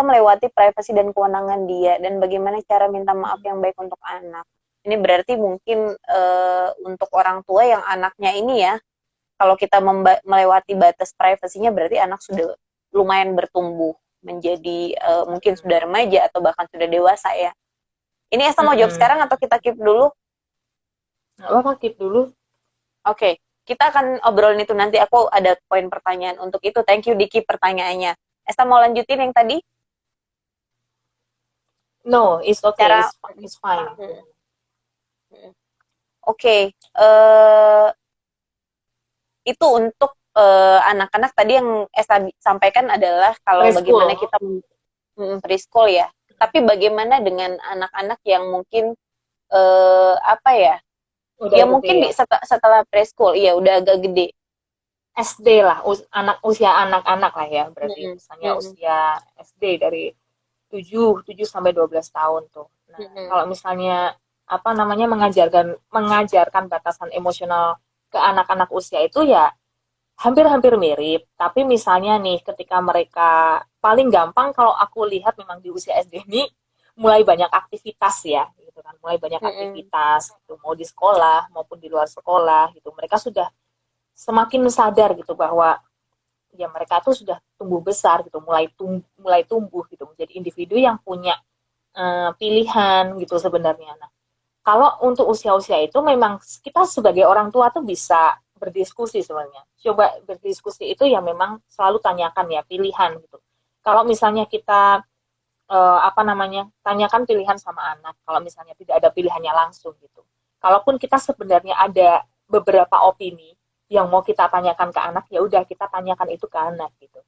melewati privasi dan kewenangan dia, dan bagaimana cara minta maaf yang baik untuk anak? Ini berarti mungkin untuk orang tua yang anaknya ini ya, kalau kita melewati batas privasinya berarti anak sudah lumayan bertumbuh menjadi mungkin sudah remaja atau bahkan sudah dewasa ya. Ini Esa mau jawab sekarang atau kita keep dulu? Nggak apa-apa, keep dulu. Oke. kita akan obrolin itu nanti. Aku ada poin pertanyaan untuk itu. Thank you Diki pertanyaannya. Esta mau lanjutin yang tadi? No, it's okay, Cara it's fine. Oke, itu untuk anak-anak tadi yang Esta sampaikan adalah kalau Preschool. bagaimana kita preschool ya. Tapi bagaimana dengan anak-anak yang mungkin apa ya? Udah Ya gede mungkin ya. setelah preschool, iya udah agak gede. SD lah, usia anak-anak lah ya, berarti misalnya usia SD dari 7 sampai 12 tahun tuh. Nah, kalau misalnya apa namanya mengajarkan batasan emosional ke anak-anak usia itu ya hampir-hampir mirip, tapi misalnya nih ketika mereka paling gampang kalau aku lihat memang di usia SD ini mulai banyak aktivitas ya, gitu kan, mulai banyak aktivitas, gitu, mau di sekolah maupun di luar sekolah, gitu. Mereka sudah semakin sadar gitu bahwa ya mereka tuh sudah tumbuh besar gitu, mulai tumbuh gitu, menjadi individu yang punya pilihan gitu sebenarnya. Nah, kalau untuk usia-usia itu memang kita sebagai orang tua tuh bisa berdiskusi sebenarnya. Coba berdiskusi itu ya memang selalu tanyakan ya pilihan gitu. Kalau misalnya kita apa namanya tanyakan pilihan sama anak, kalau misalnya tidak ada pilihannya langsung gitu. Kalaupun kita sebenarnya ada beberapa opini yang mau kita tanyakan ke anak, ya udah kita tanyakan itu ke anak gitu.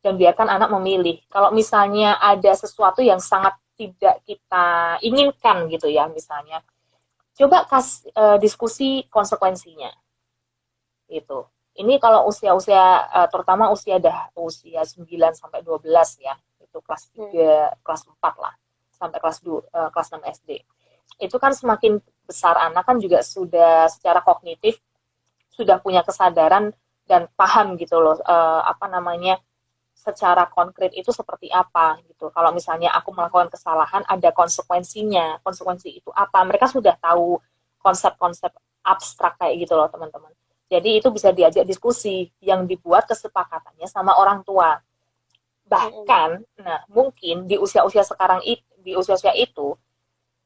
Dan biarkan anak memilih. Kalau misalnya ada sesuatu yang sangat tidak kita inginkan gitu ya, misalnya coba diskusi konsekuensinya gitu. Ini kalau usia-usia terutama usia 9 sampai 12 ya, itu kelas 3, kelas 4 lah, sampai kelas 6 SD. Itu kan semakin besar anak kan juga sudah secara kognitif sudah punya kesadaran dan paham gitu loh apa namanya secara konkret itu seperti apa gitu. Kalau misalnya aku melakukan kesalahan ada konsekuensinya. Konsekuensi itu apa? Mereka sudah tahu konsep-konsep abstrak kayak gitu loh, teman-teman. Jadi itu bisa diajak diskusi yang dibuat kesepakatannya sama orang tua. Bahkan, nah mungkin di usia-usia sekarang di usia-usia itu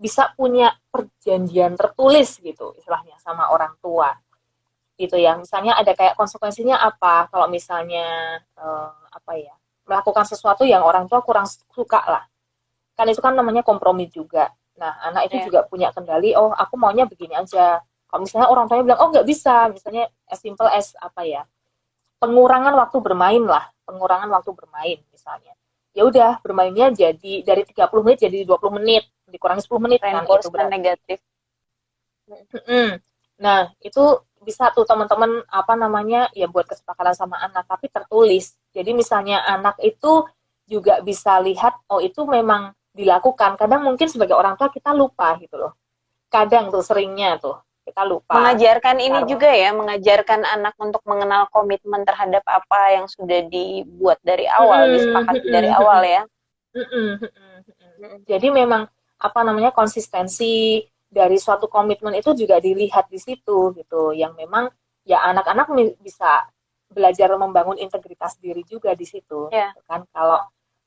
bisa punya perjanjian tertulis gitu istilahnya sama orang tua gitu ya. Misalnya ada kayak konsekuensinya apa kalau misalnya apa ya melakukan sesuatu yang orang tua kurang suka lah. Kan itu kan namanya kompromi juga. Nah, anak itu juga punya kendali, oh aku maunya begini aja. Kalau misalnya orang tuanya bilang, oh nggak bisa, misalnya as simple as apa ya, pengurangan waktu bermain lah, pengurangan waktu bermain misalnya. Ya udah, bermainnya jadi dari 30 menit jadi 20 menit, dikurangi 10 menit kan itu berarti. Negatif. Nah, itu bisa tuh teman-teman apa namanya ya buat kesepakatan sama anak tapi tertulis. Jadi misalnya anak itu juga bisa lihat oh itu memang dilakukan. Kadang mungkin sebagai orang tua kita lupa gitu loh. Kadang tuh seringnya tuh kita lupa. Mengajarkan ini juga ya, mengajarkan anak untuk mengenal komitmen terhadap apa yang sudah dibuat dari awal, disepakati dari awal ya. Jadi memang apa namanya konsistensi dari suatu komitmen itu juga dilihat di situ gitu yang memang ya anak-anak bisa belajar membangun integritas diri juga di situ gitu kan kalau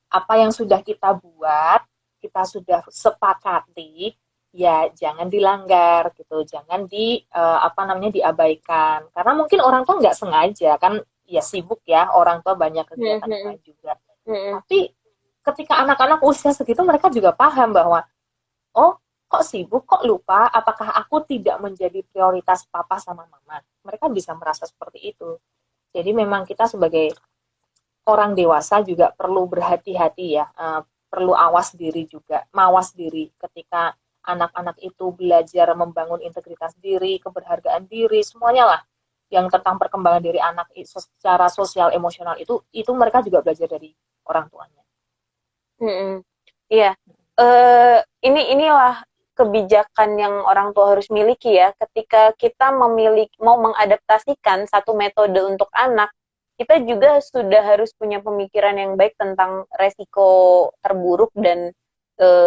apa yang sudah kita buat kita sudah sepakati ya jangan dilanggar gitu jangan apa namanya diabaikan karena mungkin orang tua nggak sengaja kan ya sibuk ya orang tua banyak kegiatan lain juga tapi ketika anak-anak usia segitu mereka juga paham bahwa oh kok sibuk, kok lupa, apakah aku tidak menjadi prioritas papa sama mama? Mereka bisa merasa seperti itu. Jadi memang kita sebagai orang dewasa juga perlu berhati-hati ya, perlu awas diri juga, mawas diri ketika anak-anak itu belajar membangun integritas diri, keberhargaan diri, semuanya lah yang tentang perkembangan diri anak secara sosial emosional itu mereka juga belajar dari orang tuanya. Iya, inilah kebijakan yang orang tua harus miliki ya. Ketika kita mau mengadaptasikan satu metode untuk anak, kita juga sudah harus punya pemikiran yang baik tentang resiko terburuk dan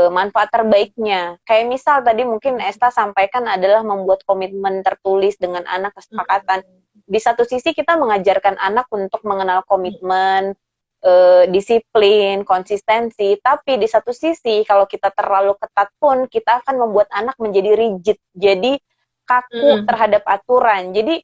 manfaat terbaiknya. Kayak misal tadi mungkin Esta sampaikan adalah membuat komitmen tertulis dengan anak kesepakatan. Di satu sisi kita mengajarkan anak untuk mengenal komitmen, disiplin, konsistensi, tapi di satu sisi kalau kita terlalu ketat pun kita akan membuat anak menjadi rigid, jadi kaku terhadap aturan. Jadi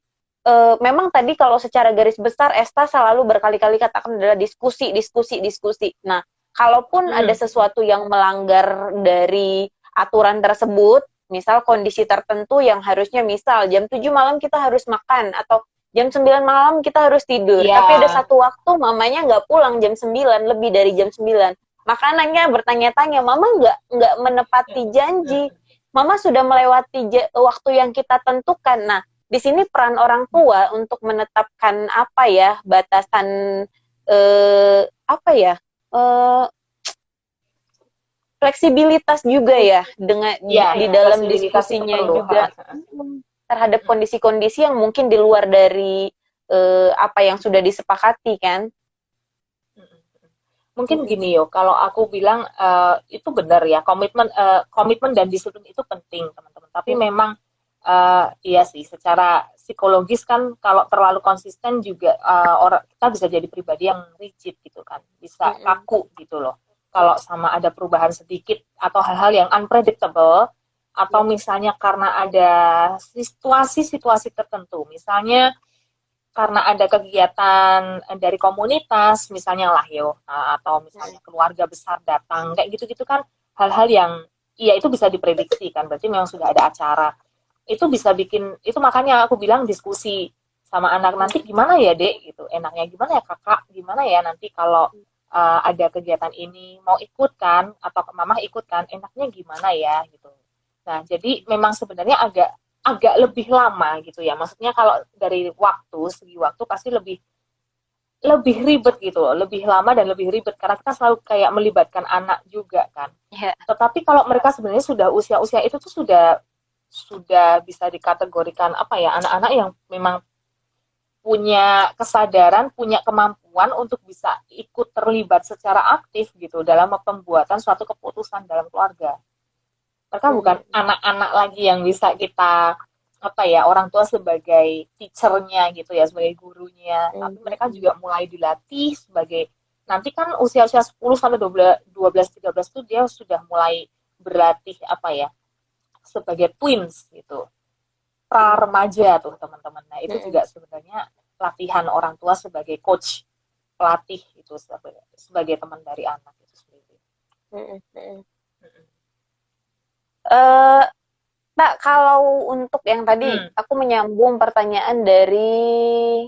memang tadi kalau secara garis besar Esta selalu berkali-kali katakan adalah diskusi, diskusi, diskusi. Nah, kalaupun ada sesuatu yang melanggar dari aturan tersebut, misal kondisi tertentu yang harusnya misal jam 7 malam kita harus makan atau jam 9 malam kita harus tidur. Iya. Tapi ada satu waktu mamanya nggak pulang jam 9, lebih dari jam 9. Makanannya bertanya-tanya, mama nggak menepati janji. Mama sudah melewati waktu yang kita tentukan. Nah, di sini peran orang tua untuk menetapkan apa ya batasan apa ya fleksibilitas juga ya dengan di dalam diskusinya juga terhadap kondisi-kondisi yang mungkin di luar dari apa yang sudah disepakati kan. Mungkin gini yo, kalau aku bilang itu benar ya, komitmen dan disiplin itu penting teman-teman. Tapi memang iya sih, secara psikologis kan kalau terlalu konsisten juga orang kita bisa jadi pribadi yang rigid gitu kan, bisa kaku gitu loh. Kalau sama ada perubahan sedikit atau hal-hal yang unpredictable atau misalnya karena ada situasi-situasi tertentu, misalnya karena ada kegiatan dari komunitas misalnya lah yo, atau misalnya keluarga besar datang kayak gitu-gitu kan, hal-hal yang iya itu bisa diprediksi kan, berarti memang sudah ada acara. Itu bisa bikin, itu makanya aku bilang diskusi sama anak, nanti gimana ya dek gitu, enaknya gimana ya kakak, gimana ya nanti kalau ada kegiatan ini mau ikut kan, atau mama ikut kan, enaknya gimana ya gitu. Nah jadi memang sebenarnya agak lebih lama gitu ya, maksudnya kalau dari segi waktu pasti lebih lebih ribet gitu loh, lebih lama dan lebih ribet karena kita selalu kayak melibatkan anak juga kan. Tetapi kalau mereka sebenarnya sudah usia-usia itu tuh sudah bisa dikategorikan apa ya, anak-anak yang memang punya kesadaran, punya kemampuan untuk bisa ikut terlibat secara aktif gitu dalam pembuatan suatu keputusan dalam keluarga. Mereka bukan anak-anak lagi yang bisa kita apa ya, orang tua sebagai teachernya gitu ya, sebagai gurunya, tapi mereka juga mulai dilatih sebagai, nanti kan usia-usia 10 sampai 12 13 itu dia sudah mulai berlatih apa ya, sebagai twins gitu, pra remaja tuh teman-teman. Nah itu juga sebenarnya latihan orang tua sebagai coach, pelatih itu sebagai teman dari anak itu sendiri. Nah, kalau untuk yang tadi aku menyambung pertanyaan dari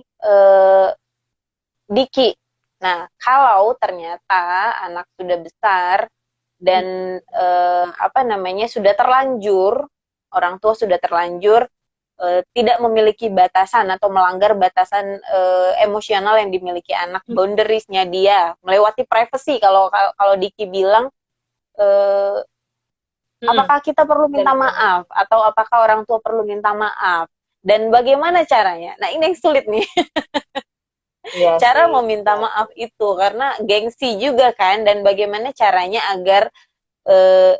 Diki. Nah, kalau ternyata anak sudah besar dan apa namanya sudah terlanjur, orang tua sudah terlanjur tidak memiliki batasan atau melanggar batasan emosional yang dimiliki anak, boundariesnya dia melewati privacy. Kalau Diki bilang apakah kita perlu minta maaf atau apakah orang tua perlu minta maaf dan bagaimana caranya? Nah, ini yang sulit nih. Cara meminta maaf itu karena gengsi juga kan, dan bagaimana caranya agar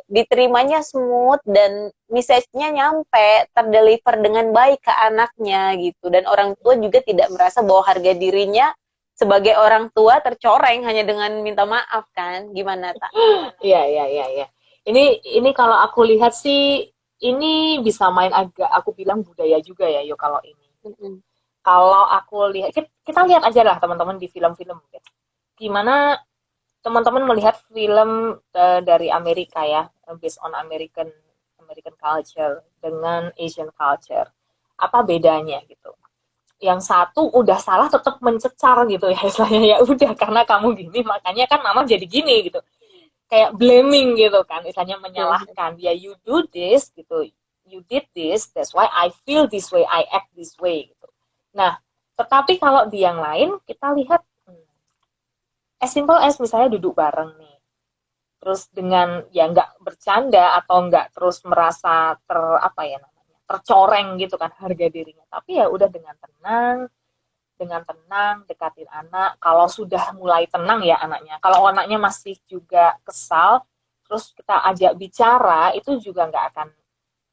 diterimanya smooth dan message-nya nyampe, terdeliver dengan baik ke anaknya gitu, dan orang tua juga tidak merasa bahwa harga dirinya sebagai orang tua tercoreng hanya dengan minta maaf kan. Gimana Tak? Iya. Ini kalau aku lihat sih ini bisa main agak, aku bilang budaya juga ya yo kalau ini. Kalau aku lihat, kita lihat aja lah teman-teman di film-film gimana teman-teman melihat film dari Amerika ya, based on American culture dengan Asian culture, apa bedanya gitu. Yang satu udah salah tetap mencecar gitu ya, istilahnya ya udah karena kamu gini makanya kan mama jadi gini gitu, kayak blaming gitu kan, istilahnya menyalahkan ya, you do this gitu, you did this, that's why I feel this way, I act this way gitu. Nah, tetapi kalau di yang lain kita lihat as simple as misalnya duduk bareng nih, terus dengan ya nggak bercanda atau nggak terus merasa apa ya namanya tercoreng gitu kan harga dirinya, tapi ya udah dengan tenang dekatin anak. Kalau sudah mulai tenang ya anaknya, kalau anaknya masih juga kesal terus kita ajak bicara, itu juga nggak akan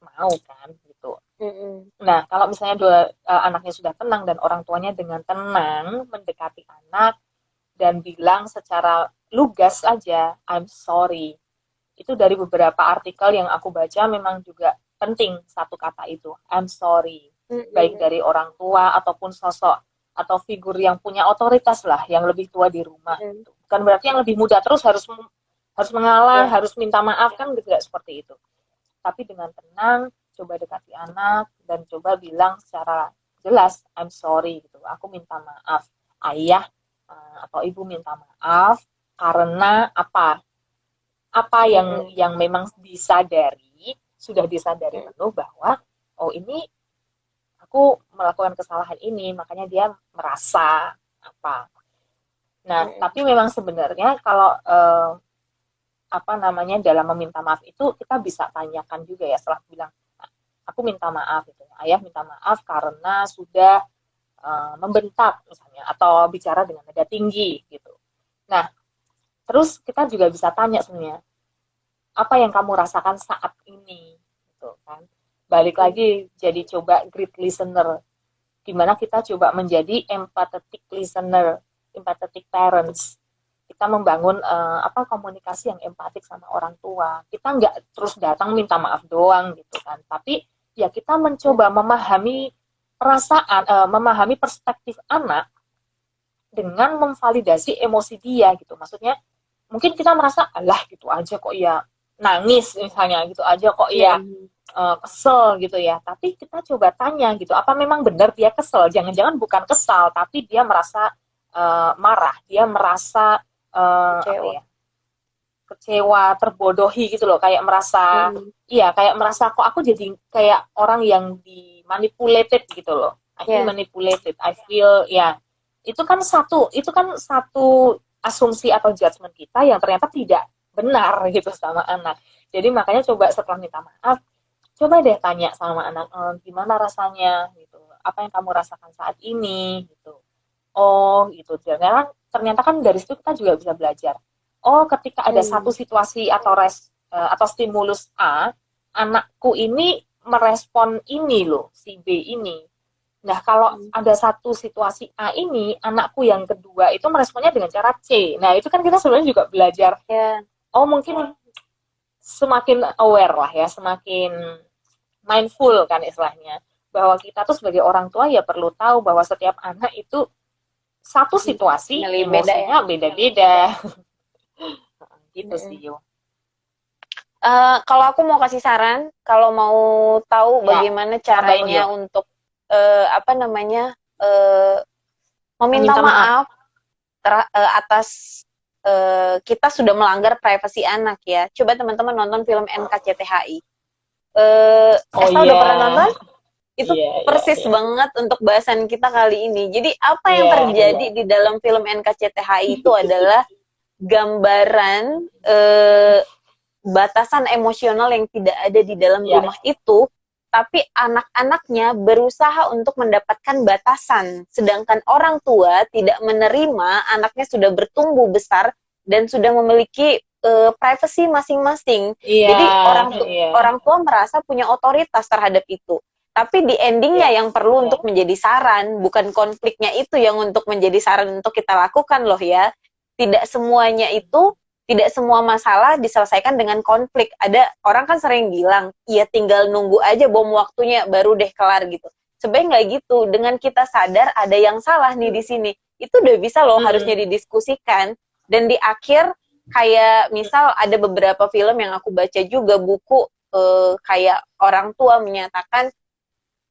mau kan gitu. Nah kalau misalnya anaknya sudah tenang dan orang tuanya dengan tenang mendekati anak dan bilang secara lugas aja I'm sorry, itu dari beberapa artikel yang aku baca memang juga penting satu kata itu, I'm sorry. baik dari orang tua ataupun sosok atau figur yang punya otoritas lah, yang lebih tua di rumah. Gitu. Bukan berarti yang lebih muda terus harus mengalah, harus minta maaf, kan tidak seperti itu. Tapi dengan tenang, coba dekati anak dan coba bilang secara jelas, I'm sorry gitu. Aku minta maaf. Ayah atau ibu minta maaf karena apa? Apa yang memang sudah disadari penuh bahwa oh ini aku melakukan kesalahan ini, makanya dia merasa apa. Nah, tapi memang sebenarnya kalau apa namanya dalam meminta maaf itu kita bisa tanyakan juga ya setelah bilang aku minta maaf gitu. Ayah minta maaf karena sudah membentak misalnya atau bicara dengan nada tinggi gitu. Nah, terus kita juga bisa tanya sebenarnya apa yang kamu rasakan saat ini gitu kan. Balik lagi jadi coba great listener. Gimana kita coba menjadi empathetic listener, empathetic parents. Kita membangun komunikasi yang empatik sama orang tua. Kita nggak terus datang minta maaf doang gitu kan. Tapi ya kita mencoba memahami perasaan, memahami perspektif anak dengan memvalidasi emosi dia gitu. Maksudnya mungkin kita merasa alah gitu aja kok ya nangis misalnya gitu aja kok ya kesel gitu ya. Tapi kita coba tanya gitu, apa memang benar dia kesel? Jangan-jangan bukan kesal, tapi dia merasa marah, dia merasa kecewa, terbodohi gitu loh, kayak merasa iya, kayak merasa kok aku jadi kayak orang yang dimanipulated gitu loh. I feel manipulated, I feel ya. Itu kan satu asumsi atau judgement kita yang ternyata tidak benar gitu sama anak. Jadi makanya coba setelah minta maaf, coba deh tanya sama anak, gimana rasanya gitu, apa yang kamu rasakan saat ini gitu. Oh gitu, ternyata kan dari situ kita juga bisa belajar. Oh, ketika ada satu situasi atau stimulus A, anakku ini merespon ini loh, si B ini. Nah, kalau ada satu situasi A ini, anakku yang kedua itu meresponnya dengan cara C. Nah, itu kan kita sebenarnya juga belajar. Oh, mungkin semakin aware lah ya, semakin mindful kan istilahnya. Bahwa kita tuh sebagai orang tua ya perlu tahu bahwa setiap anak itu satu situasi emosinya beda-beda. Gitu sih, Yo. Kalau aku mau kasih saran, kalau mau tahu bagaimana caranya untuk meminta maaf atas kita sudah melanggar privasi anak ya. Coba teman-teman nonton film NKCTHI. Esa udah pernah nonton? Itu persis banget untuk bahasan kita kali ini. Jadi apa yang terjadi di dalam film NKCTHI itu adalah gambaran batasan emosional yang tidak ada di dalam rumah itu, tapi anak-anaknya berusaha untuk mendapatkan batasan, sedangkan orang tua tidak menerima anaknya sudah bertumbuh besar dan sudah memiliki privasi masing-masing. Jadi orang tua merasa punya otoritas terhadap itu. Tapi di endingnya yang perlu untuk menjadi saran, bukan konfliknya itu yang untuk menjadi saran untuk kita lakukan loh ya. Tidak semuanya itu, tidak semua masalah diselesaikan dengan konflik. Ada orang kan sering bilang, ya tinggal nunggu aja bom waktunya baru deh kelar gitu. Sebenarnya nggak gitu. Dengan kita sadar ada yang salah nih di sini, itu udah bisa loh harusnya didiskusikan. Dan di akhir kayak misal ada beberapa film yang aku baca juga buku kayak orang tua menyatakan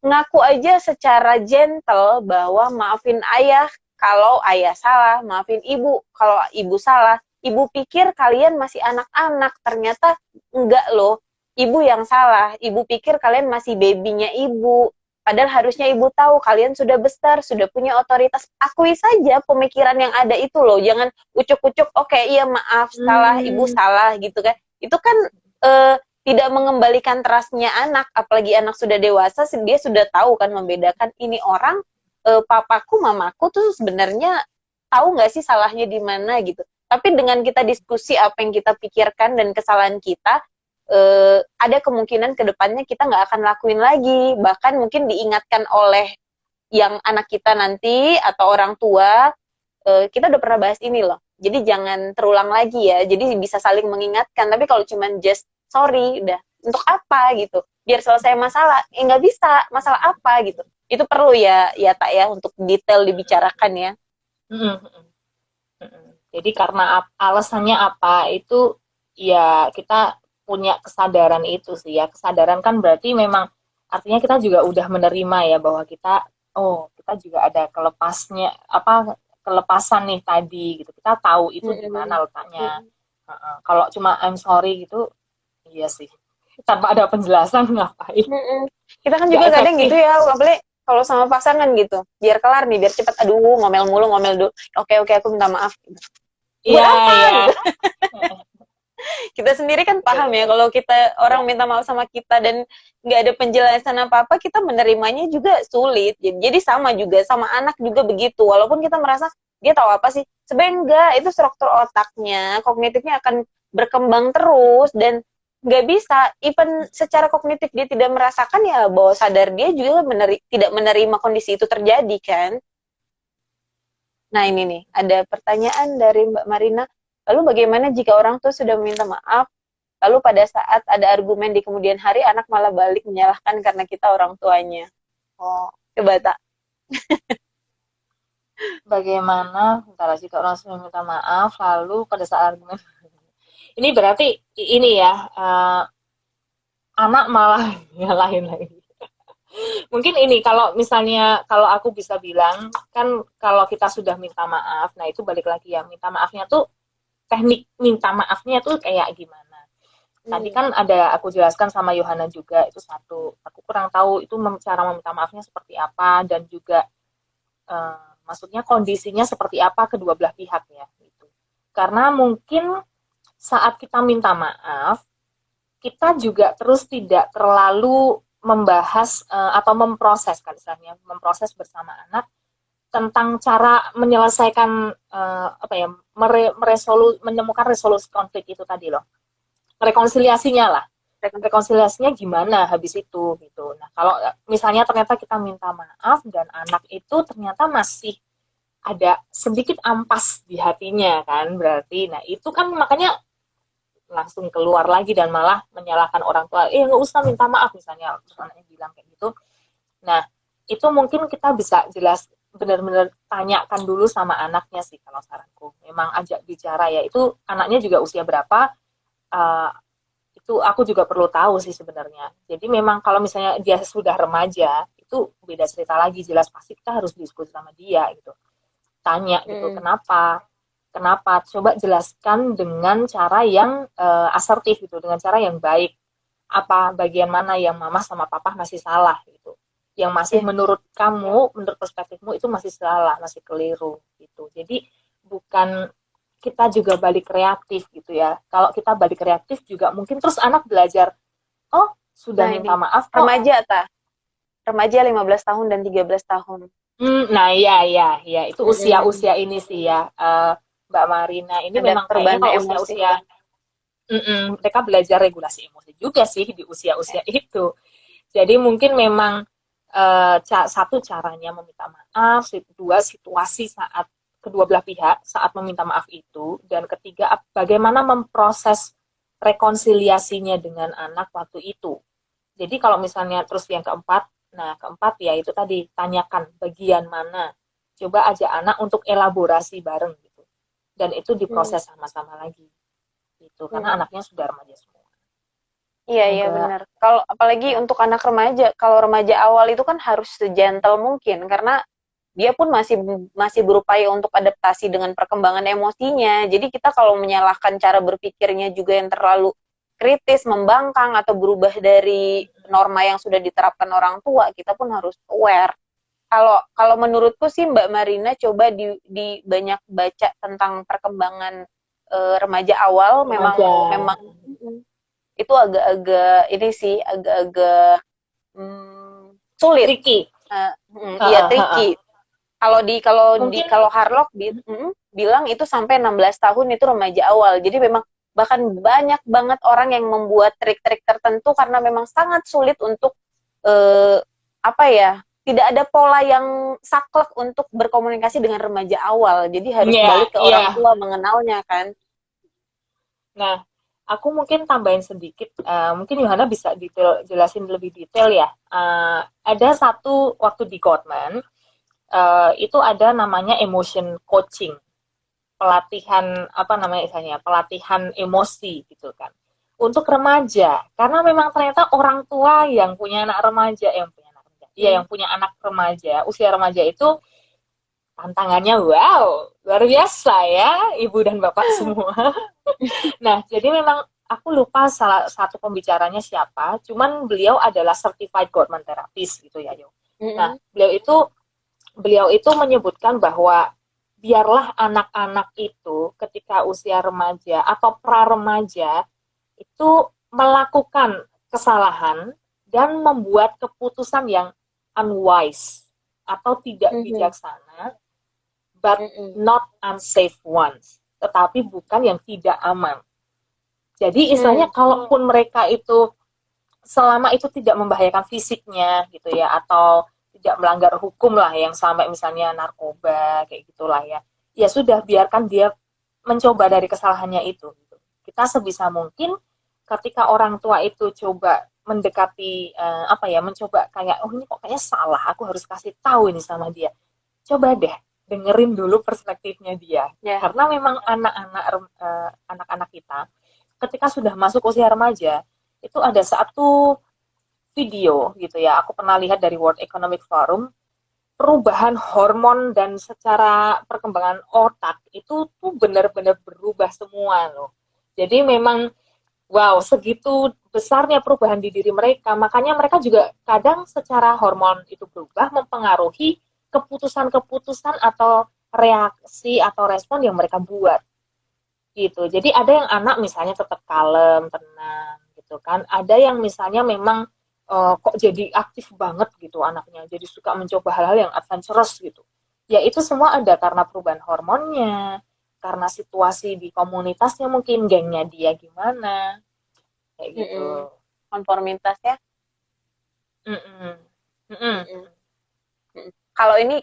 ngaku aja secara gentle bahwa maafin ayah kalau ayah salah, maafin ibu kalau ibu salah. Ibu pikir kalian masih anak-anak, ternyata enggak loh. Ibu yang salah, ibu pikir kalian masih babynya ibu. Padahal harusnya ibu tahu kalian sudah besar, sudah punya otoritas. Akui saja pemikiran yang ada itu loh. Jangan ucuk-ucuk, oke, iya maaf, salah, ibu salah gitu kan. Itu kan tidak mengembalikan trust-nya anak, apalagi anak sudah dewasa, dia sudah tahu kan membedakan ini orang, papaku, mamaku tuh sebenarnya tahu nggak sih salahnya di mana gitu. Tapi dengan kita diskusi apa yang kita pikirkan dan kesalahan kita, ada kemungkinan ke depannya kita nggak akan lakuin lagi, bahkan mungkin diingatkan oleh yang anak kita nanti atau orang tua. Kita udah pernah bahas ini loh, jadi jangan terulang lagi ya, jadi bisa saling mengingatkan. Tapi kalau cuman just sorry, udah untuk apa gitu, biar selesai masalah, nggak bisa, masalah apa gitu. Itu perlu ya tak ya untuk detail dibicarakan ya. Mm-mm, mm-mm, mm-mm. Jadi karena alasannya apa itu ya kita punya kesadaran itu sih ya. Kesadaran kan berarti memang artinya kita juga udah menerima ya bahwa kita oh kita juga ada kelepasnya apa kelepasan nih tadi gitu. Kita tahu itu di Mm-mm. mana letaknya. Kalau cuma I'm sorry gitu, iya sih. Tanpa ada penjelasan ngapain? Mm-mm. Kita kan Nggak juga kadang gitu efektif. ya, apalagi kalau sama pasangan gitu, biar kelar nih, biar cepat, aduh ngomel mulu, ngomel dulu, oke aku minta maaf gitu. Buat Iya, apa iya. gitu. Kita sendiri kan paham ya, Betul. kalau kita orang Iya. minta maaf sama kita dan nggak ada penjelasan apa-apa, kita menerimanya juga sulit. Jadi sama juga, sama anak juga begitu. Walaupun kita merasa dia tahu apa sih, sebenarnya enggak, itu struktur otaknya, kognitifnya akan berkembang terus dan nggak bisa, even secara kognitif dia tidak merasakan ya bahwa sadar dia juga tidak menerima kondisi itu terjadi kan. Nah ini nih, ada pertanyaan dari Mbak Marina. Lalu bagaimana jika orang tua sudah meminta maaf, lalu pada saat ada argumen di kemudian hari, anak malah balik menyalahkan karena kita orang tuanya? Oh, coba tak. Bagaimana bentar jika orang sudah minta maaf lalu pada saat argumen ini berarti ini ya anak malah nyalahin lagi. Mungkin ini kalau misalnya kalau aku bisa bilang kan kalau kita sudah minta maaf, nah itu balik lagi ya minta maafnya tuh teknik minta maafnya tuh kayak gimana. Tadi kan ada aku jelaskan sama Yohana juga itu satu. Aku kurang tahu itu cara meminta maafnya seperti apa dan juga maksudnya kondisinya seperti apa kedua belah pihak ya. Gitu. Karena mungkin saat kita minta maaf kita juga terus tidak terlalu membahas atau memproses kan istilahnya memproses bersama anak tentang cara menyelesaikan apa ya menemukan resolusi konflik itu tadi loh rekonsiliasinya lah rekonsiliasinya gimana habis itu gitu nah kalau misalnya ternyata kita minta maaf dan anak itu ternyata masih ada sedikit ampas di hatinya kan berarti nah itu kan makanya langsung keluar lagi dan malah menyalahkan orang tua nggak usah minta maaf misalnya terus anaknya bilang kayak gitu nah itu mungkin kita bisa jelas benar-benar tanyakan dulu sama anaknya sih kalau saranku memang ajak bicara ya itu anaknya juga usia berapa uh, itu aku juga perlu tahu sih sebenarnya jadi memang kalau misalnya dia sudah remaja itu beda cerita lagi jelas pasti kita harus diskusi sama dia gitu tanya gitu kenapa kenapa coba jelaskan dengan cara yang asertif gitu dengan cara yang baik apa bagian mana yang mama sama papa masih salah gitu yang masih menurut kamu menurut perspektifmu itu masih salah masih keliru gitu jadi bukan kita juga balik reaktif gitu ya kalau kita balik reaktif juga mungkin terus anak belajar oh sudah minta maaf kok remaja 15 tahun dan 13 tahun. Nah ya itu usia-usia ini sih ya Mbak Marina ini ada memang kayaknya perubahan kalau emosi. usia-usia mereka belajar regulasi emosi juga sih di usia-usia itu. Jadi mungkin memang satu caranya meminta maaf, dua situasi saat kedua belah pihak saat meminta maaf itu, dan ketiga bagaimana memproses rekonsiliasinya dengan anak waktu itu. Jadi kalau misalnya terus yang keempat, nah keempat ya itu tadi tanyakan bagian mana. Coba aja anak untuk elaborasi bareng gitu. Dan itu diproses sama-sama lagi gitu karena anaknya sudah remaja semua. Iya benar. Kalau apalagi untuk anak remaja, kalau remaja awal itu kan harus segentle mungkin karena dia pun masih berupaya untuk adaptasi dengan perkembangan emosinya. Jadi kita kalau menyalahkan cara berpikirnya juga yang terlalu kritis, membangkang atau berubah dari norma yang sudah diterapkan orang tua, kita pun harus aware. Kalau menurutku sih Mbak Marina coba di banyak baca tentang perkembangan remaja awal memang itu agak-agak ini sih agak-agak sulit. Tricky. Iya tricky. Kalau Harlock bilang itu sampai 16 tahun itu remaja awal. Jadi memang bahkan banyak banget orang yang membuat trik-trik tertentu karena memang sangat sulit untuk tidak ada pola yang saklek untuk berkomunikasi dengan remaja awal. Jadi harus balik ke orang tua mengenalnya kan. Nah, aku mungkin tambahin sedikit, mungkin Yohana bisa jelasin lebih detail ya. Ada satu waktu di Gottman, itu ada namanya emotion coaching, pelatihan apa namanya istilahnya, pelatihan emosi gitu kan. Untuk remaja, karena memang ternyata orang tua yang punya anak remaja, yang punya anak remaja, usia remaja itu tantangannya wow, luar biasa ya, ibu dan bapak semua. Nah, jadi memang aku lupa salah satu pembicaranya siapa, cuman beliau adalah certified Gottman therapist gitu ya, Yo. Nah, beliau itu menyebutkan bahwa biarlah anak-anak itu ketika usia remaja atau pra remaja itu melakukan kesalahan dan membuat keputusan yang unwise atau tidak bijaksana, but not unsafe ones, tetapi bukan yang tidak aman. Jadi istilahnya kalaupun mereka itu selama itu tidak membahayakan fisiknya gitu ya, atau tidak melanggar hukum lah, yang sampai misalnya narkoba kayak gitulah ya, ya sudah biarkan dia mencoba dari kesalahannya itu gitu. Kita sebisa mungkin ketika orang tua itu coba mendekati mencoba kayak oh ini kok kayaknya salah, aku harus kasih tahu ini sama dia, coba deh dengerin dulu perspektifnya dia, karena memang anak-anak kita ketika sudah masuk usia remaja itu ada satu video gitu ya, aku pernah lihat dari World Economic Forum, perubahan hormon dan secara perkembangan otak itu tuh benar-benar berubah semua loh. Jadi memang wow, segitu besarnya perubahan di diri mereka, makanya mereka juga kadang secara hormon itu berubah mempengaruhi keputusan-keputusan atau reaksi atau respon yang mereka buat gitu. Jadi ada yang anak misalnya tetap kalem, tenang gitu kan. Ada yang misalnya memang kok jadi aktif banget gitu anaknya, jadi suka mencoba hal-hal yang adventurous gitu. Ya itu semua ada karena perubahan hormonnya, karena situasi di komunitasnya, mungkin gengnya dia gimana, kayak gitu. Konformitas ya. Mm-mm. Mm-mm.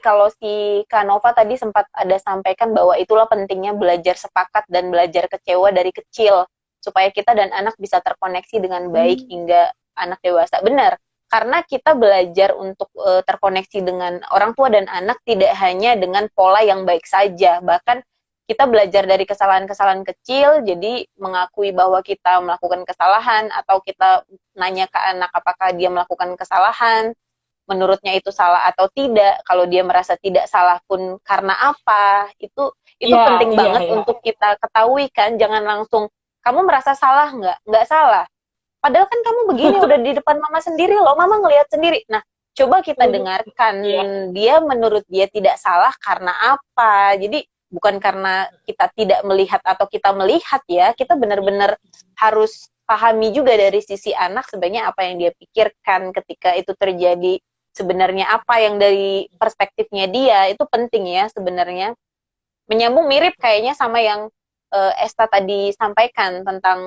Kalau si Kanova tadi sempat ada sampaikan bahwa itulah pentingnya belajar sepakat dan belajar kecewa dari kecil supaya kita dan anak bisa terkoneksi dengan baik hingga anak dewasa. Benar, karena kita belajar untuk terkoneksi dengan orang tua dan anak tidak hanya dengan pola yang baik saja, bahkan kita belajar dari kesalahan-kesalahan kecil, jadi mengakui bahwa kita melakukan kesalahan, atau kita nanya ke anak apakah dia melakukan kesalahan, menurutnya itu salah atau tidak. Kalau dia merasa tidak salah pun karena apa, itu penting banget untuk kita ketahui kan. Jangan langsung kamu merasa salah nggak salah, padahal kan kamu begini udah di depan mama sendiri loh, mama ngelihat sendiri. Nah, coba kita dengarkan dia, menurut dia tidak salah karena apa. Jadi bukan karena kita tidak melihat atau kita melihat ya, kita benar-benar harus pahami juga dari sisi anak sebenarnya apa yang dia pikirkan ketika itu terjadi, sebenarnya apa yang dari perspektifnya dia, itu penting ya sebenarnya. Menyambung mirip kayaknya sama yang Esta tadi sampaikan tentang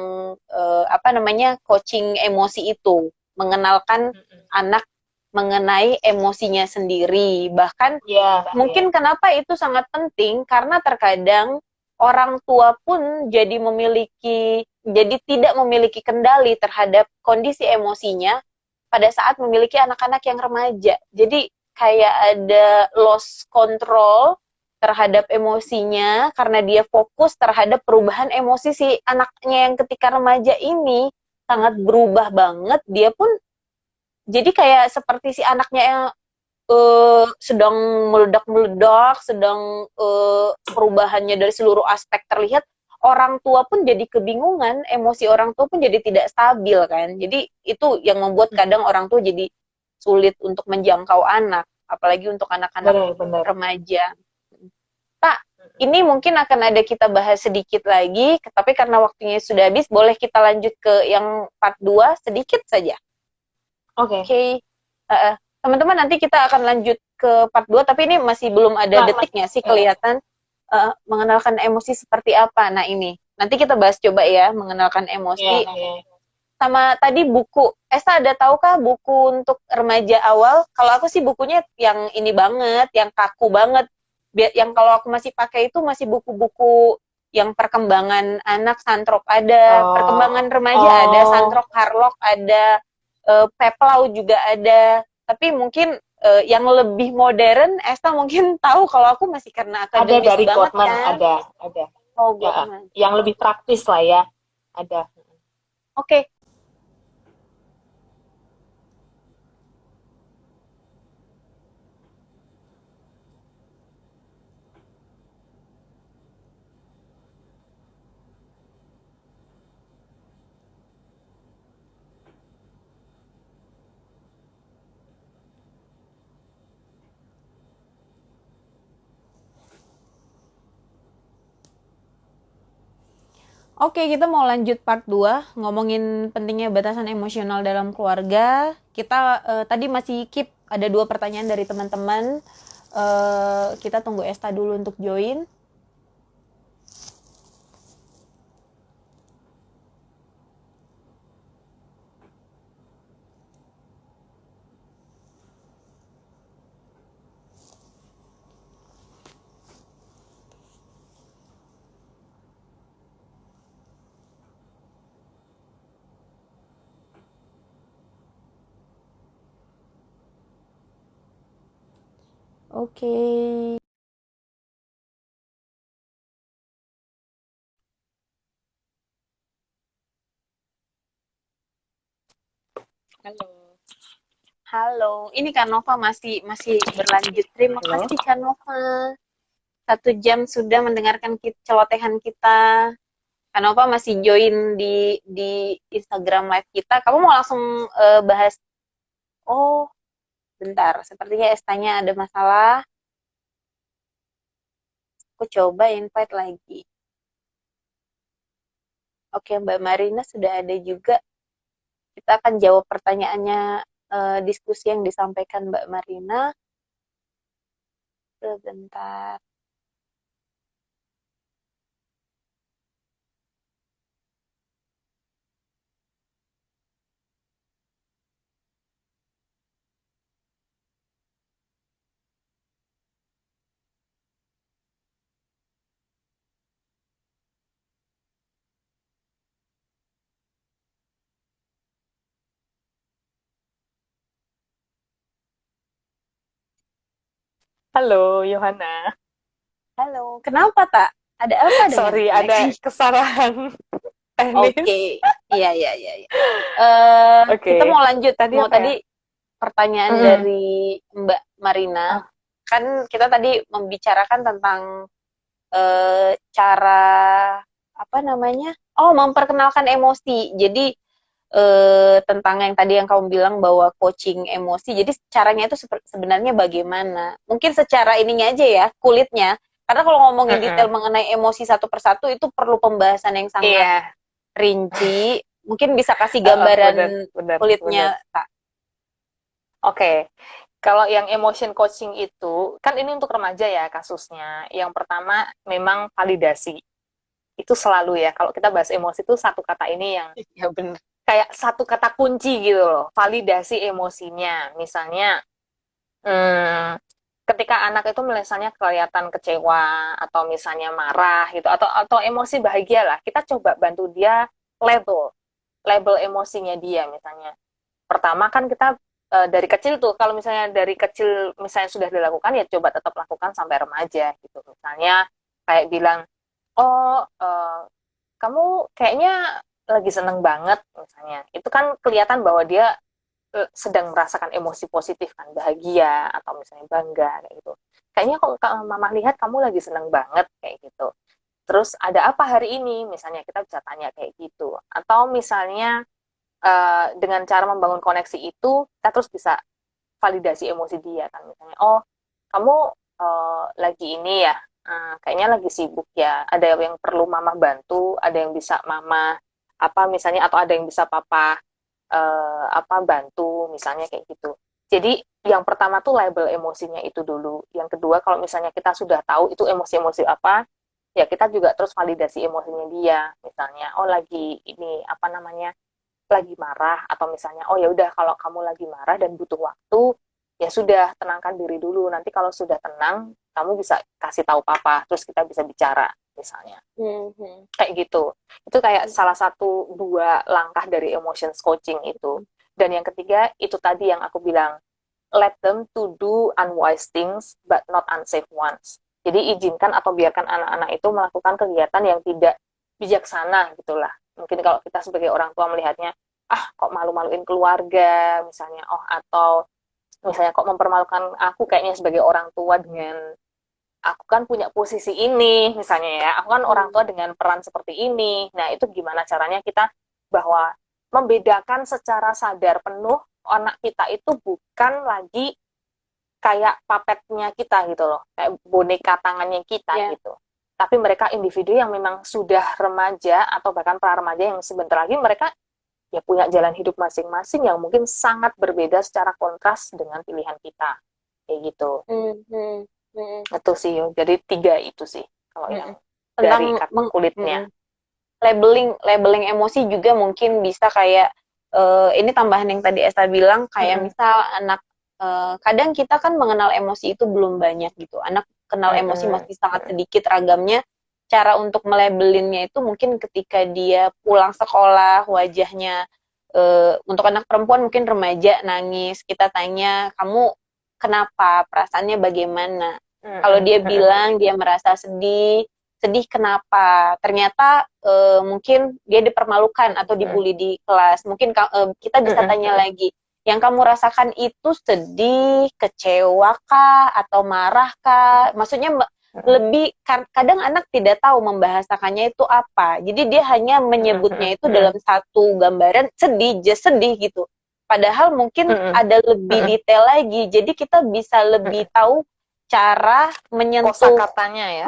coaching emosi itu, mengenalkan anak mengenai emosinya sendiri. Bahkan mungkin kenapa itu sangat penting, karena terkadang orang tua pun jadi tidak memiliki kendali terhadap kondisi emosinya pada saat memiliki anak-anak yang remaja. Jadi kayak ada loss control terhadap emosinya karena dia fokus terhadap perubahan emosi si anaknya yang ketika remaja ini sangat berubah banget. Dia pun jadi kayak seperti si anaknya yang sedang meledak-meledak, sedang perubahannya dari seluruh aspek terlihat. Orang tua pun jadi kebingungan, emosi orang tua pun jadi tidak stabil kan. Jadi itu yang membuat kadang orang tua jadi sulit untuk menjangkau anak, apalagi untuk anak-anak remaja. Pak, ini mungkin akan ada kita bahas sedikit lagi, tapi karena waktunya sudah habis, boleh kita lanjut ke yang part 2 sedikit saja. Oke. Teman-teman, nanti kita akan lanjut ke part 2, tapi ini masih belum ada detiknya sih kelihatan. Mengenalkan emosi seperti apa. Nah ini, nanti kita bahas coba ya, mengenalkan emosi. Sama tadi buku, Esta ada tahukah buku untuk remaja awal? Kalau aku sih bukunya yang ini banget, yang kaku banget. Yang kalau aku masih pakai itu masih buku-buku yang perkembangan anak santrop ada, perkembangan remaja ada, santrop harlock ada, peplau juga ada. Tapi mungkin yang lebih modern, Esta mungkin tahu kalau aku masih karena ada akademis dari banget Gottman, kan. ada. Oh, Ya, Gottman. yang lebih praktis lah ya, ada. Oke. Oke, kita mau lanjut part 2, ngomongin pentingnya batasan emosional dalam keluarga. Kita tadi masih keep ada 2 pertanyaan dari teman-teman. Kita tunggu Esta dulu untuk join. Oke. Halo. Halo, ini Kak Nova masih berlanjut. Terima Halo. kasih Kak Nova. 1 jam sudah mendengarkan celotehan kita. Kak Nova masih join di Instagram live kita. Kamu mau langsung bahas? Oh, bentar. Sepertinya Estanya ada masalah. Aku coba invite lagi. Oke, Mbak Marina sudah ada juga. Kita akan jawab pertanyaannya, diskusi yang disampaikan Mbak Marina. Sebentar. Halo, Yohana. Halo, kenapa tak? Ada apa dengan Sorry, ada koneksi? kesalahan teknis. Oke, iya iya iya. Iya. Oke. Kita mau lanjut. Tadi Mau apa ya? tadi pertanyaan dari Mbak Marina. Ah, Kan kita tadi membicarakan tentang cara apa namanya? Oh, memperkenalkan emosi. Jadi tentang yang tadi yang kamu bilang bahwa coaching emosi. Jadi caranya itu sebenarnya bagaimana? Mungkin secara ininya aja ya, kulitnya. Karena kalau ngomongin detail mengenai emosi satu persatu itu perlu pembahasan yang sangat iya. rinci. Mungkin bisa kasih Benar, gambaran benar. kulitnya, Kak. Oke. Kalau yang emotion coaching itu, kan ini untuk remaja ya kasusnya. Yang pertama memang validasi. Itu selalu ya, kalau kita bahas emosi itu satu kata ini yang Ya benar. kayak satu kata kunci gitu loh, validasi emosinya. Misalnya, ketika anak itu misalnya kelihatan kecewa atau misalnya marah gitu atau emosi bahagia lah, kita coba bantu dia label label emosinya dia. Misalnya pertama kan kita dari kecil tuh, kalau misalnya dari kecil misalnya sudah dilakukan ya coba tetap lakukan sampai remaja gitu. Misalnya kayak bilang, oh kamu kayaknya lagi seneng banget misalnya, itu kan kelihatan bahwa dia sedang merasakan emosi positif kan, bahagia atau misalnya bangga kayak gitu. Kayaknya kok mama lihat kamu lagi seneng banget kayak gitu. Terus ada apa hari ini? Misalnya kita bisa tanya kayak gitu. Atau misalnya dengan cara membangun koneksi itu kita terus bisa validasi emosi dia kan. Misalnya, oh kamu lagi ini ya, kayaknya lagi sibuk ya. Ada yang perlu mama bantu, ada yang bisa mama apa misalnya, atau ada yang bisa papa apa bantu misalnya kayak gitu. Jadi yang pertama tuh label emosinya itu dulu. Yang kedua, kalau misalnya kita sudah tahu itu emosi-emosi apa, ya kita juga terus validasi emosinya dia. Misalnya, oh lagi ini apa namanya, lagi marah, atau misalnya, oh ya udah kalau kamu lagi marah dan butuh waktu, ya sudah tenangkan diri dulu. Nanti kalau sudah tenang, kamu bisa kasih tahu papa, terus kita bisa bicara misalnya. Mhm. Kayak gitu. Itu kayak salah satu dua langkah dari emotions coaching itu. Dan yang ketiga, itu tadi yang aku bilang, let them to do unwise things but not unsafe ones. Jadi izinkan atau biarkan anak-anak itu melakukan kegiatan yang tidak bijaksana gitulah. Mungkin kalau kita sebagai orang tua melihatnya, ah kok malu-maluin keluarga misalnya, oh atau misalnya kok mempermalukan aku kayaknya sebagai orang tua dengan aku kan punya posisi ini misalnya ya, aku kan orang tua dengan peran seperti ini. Nah, itu gimana caranya kita bahwa membedakan secara sadar penuh anak kita itu bukan lagi kayak papetnya kita gitu loh, kayak boneka tangannya kita gitu. Tapi mereka individu yang memang sudah remaja atau bahkan pra remaja yang sebentar lagi mereka ya punya jalan hidup masing-masing yang mungkin sangat berbeda secara kontras dengan pilihan kita. Kayak gitu. Itu sih, jadi 3 itu sih kalau yang dari Tentang kata kulitnya. labeling emosi juga mungkin bisa kayak ini tambahan yang tadi Esta bilang kayak misal anak kadang kita kan mengenal emosi itu belum banyak gitu. Anak kenal emosi masih sangat sedikit ragamnya. Cara untuk melabelinnya itu mungkin ketika dia pulang sekolah wajahnya untuk anak perempuan mungkin remaja nangis, kita tanya kamu kenapa, perasaannya bagaimana. Kalau dia bilang dia merasa sedih, sedih kenapa? Ternyata mungkin dia dipermalukan atau dibully di kelas. Mungkin kita bisa tanya lagi, yang kamu rasakan itu sedih, kecewa kah, atau marah kah? Maksudnya lebih kadang anak tidak tahu membahasakannya itu apa. Jadi dia hanya menyebutnya itu dalam satu gambaran sedih, just sedih gitu. Padahal mungkin ada lebih detail lagi. Jadi kita bisa lebih tahu cara menyentuh kosakatanya ya.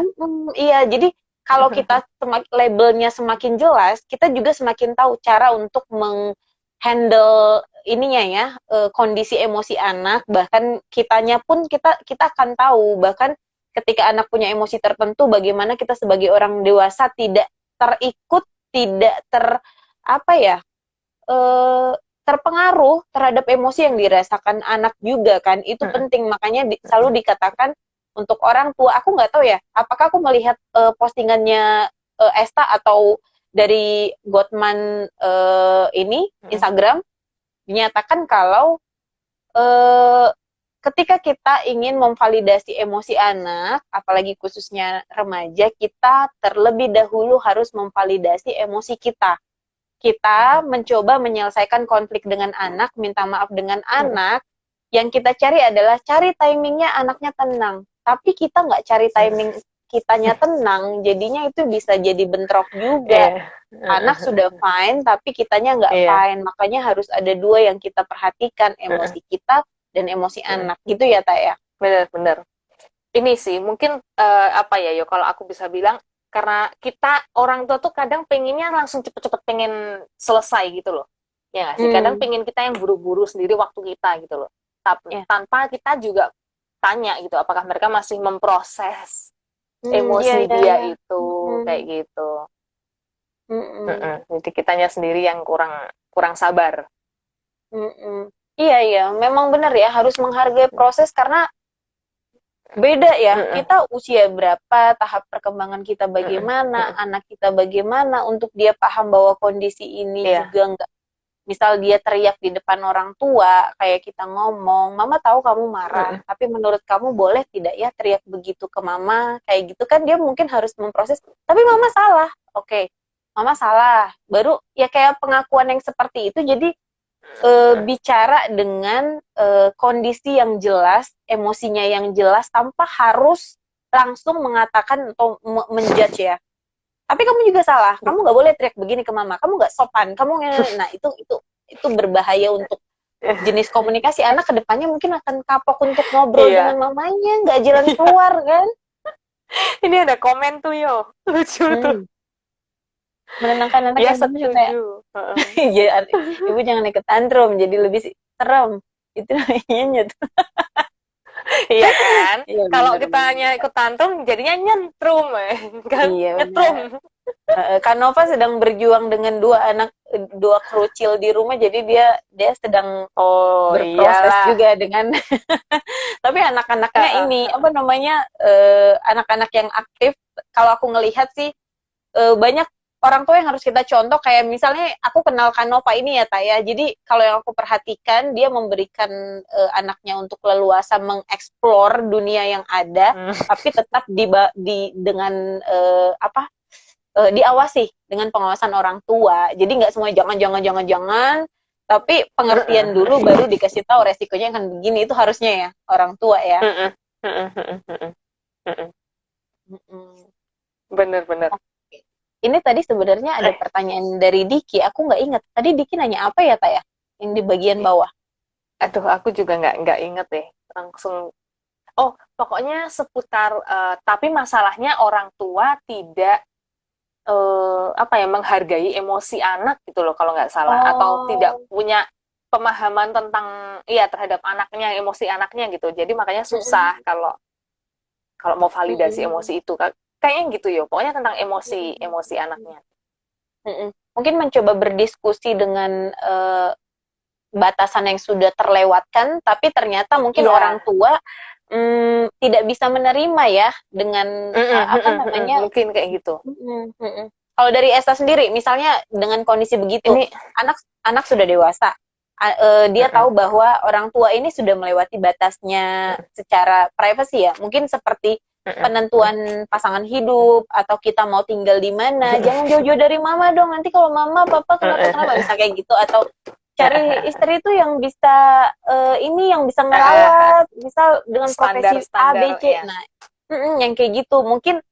Iya, jadi kalau kita labelnya semakin jelas, kita juga semakin tahu cara untuk menghandle ininya ya, kondisi emosi anak. Bahkan kitanya pun kita akan tahu. Bahkan ketika anak punya emosi tertentu, bagaimana kita sebagai orang dewasa tidak terikut, tidak apa ya, terpengaruh terhadap emosi yang dirasakan anak juga kan. Itu penting, makanya selalu dikatakan untuk orang tua, aku nggak tahu ya, apakah aku melihat postingannya Esta atau dari Gottman ini Instagram dinyatakan kalau ketika kita ingin memvalidasi emosi anak, apalagi khususnya remaja, kita terlebih dahulu harus memvalidasi emosi kita. Kita mencoba menyelesaikan konflik dengan anak, minta maaf dengan anak, yang kita cari adalah cari timingnya anaknya tenang. Tapi kita nggak cari timing kitanya tenang, jadinya itu bisa jadi bentrok juga. Anak sudah fine, tapi kitanya nggak fine. Makanya harus ada dua yang kita perhatikan, emosi kita dan emosi anak. Gitu ya, Tak ya? Benar-benar. Ini sih, mungkin apa ya, yo kalau aku bisa bilang, karena kita orang tua tuh kadang pengennya langsung cepet-cepet pengen selesai gitu loh. Ya nggak sih? Kadang pengen kita yang buru-buru sendiri waktu kita gitu loh. Tapi tanpa kita juga tanya gitu, apakah mereka masih memproses emosi dia itu kayak gitu. Jadi kitanya sendiri yang kurang sabar. Iya, memang benar ya, harus menghargai proses karena beda ya, kita usia berapa, tahap perkembangan kita bagaimana, anak kita bagaimana, untuk dia paham bahwa kondisi ini juga nggak, misal dia teriak di depan orang tua, kayak kita ngomong, mama tahu kamu marah, tapi menurut kamu boleh tidak ya teriak begitu ke mama, kayak gitu kan dia mungkin harus memproses, tapi mama salah, oke, mama salah, baru ya kayak pengakuan yang seperti itu, jadi bicara dengan kondisi yang jelas, emosinya yang jelas, tanpa harus langsung mengatakan atau menjudge ya. Tapi kamu juga salah, kamu nggak boleh teriak begini ke mama, kamu nggak sopan, nah itu berbahaya untuk jenis komunikasi. Anak kedepannya mungkin akan kapok untuk ngobrol dengan mamanya, nggak jalan keluar kan? Ini ada komen tuh yo, lucu tuh. Menenangkan anak yang setuju. Ya, ibu jangan ikut tantrum, jadi lebih serem. Itu namanya tuh. Iya kan? Iya Kalau benar kita benar. hanya ikut tantrum jadinya nyentrum kan? Iya Nyetrum. benar. Kak Nova sedang berjuang dengan dua kerucil di rumah, jadi dia sedang Oh berproses iyalah. juga dengan tapi anak-anaknya ini Heeh. apa namanya anak-anak yang aktif. Kalau aku ngelihat sih banyak orang tua yang harus kita contoh, kayak misalnya aku kenal Kanova ini ya Taya. Jadi kalau yang aku perhatikan, dia memberikan anaknya untuk leluasa mengeksplor dunia yang ada, Hmm. tapi tetap dengan apa diawasi dengan pengawasan orang tua. Jadi nggak semua jangan, tapi pengertian Heeh. dulu baru dikasih tahu resikonya kan begini. Itu harusnya ya orang tua ya. Heeh. Heeh. Heeh. Heeh. Mm-mm. Bener-bener. Ini tadi sebenarnya ada Eh, pertanyaan dari Diki. Aku nggak ingat. Tadi Diki nanya apa ya, Taya? Yang di bagian bawah. aduh, aku juga nggak inget deh. Langsung. Oh, pokoknya seputar. Tapi masalahnya orang tua tidak apa ya menghargai emosi anak gitu loh kalau nggak salah, atau tidak Oh. punya pemahaman tentang iya terhadap anaknya, emosi anaknya gitu. Jadi makanya susah Mm-mm. kalau kalau mau validasi Mm-mm. emosi itu. Kayaknya gitu ya. Pokoknya tentang emosi emosi Mm-mm. anaknya. Mm-mm. Mungkin mencoba berdiskusi dengan batasan yang sudah terlewatkan, tapi ternyata mungkin orang Iya. tua tidak bisa menerima ya dengan apa namanya. Mungkin kayak gitu. Kalau dari Esa sendiri, misalnya dengan kondisi begitu, Ini anak anak sudah dewasa, dia tahu bahwa orang tua ini sudah melewati batasnya secara privasi ya, mungkin seperti penentuan pasangan hidup atau kita mau tinggal di mana, jangan jauh-jauh dari mama dong, nanti kalau mama papa kenapa bisa kayak gitu, atau cari istri itu yang bisa ini yang bisa ngerawat, bisa dengan profesi A B standar-standar C. ya. Nah, yang kayak gitu mungkin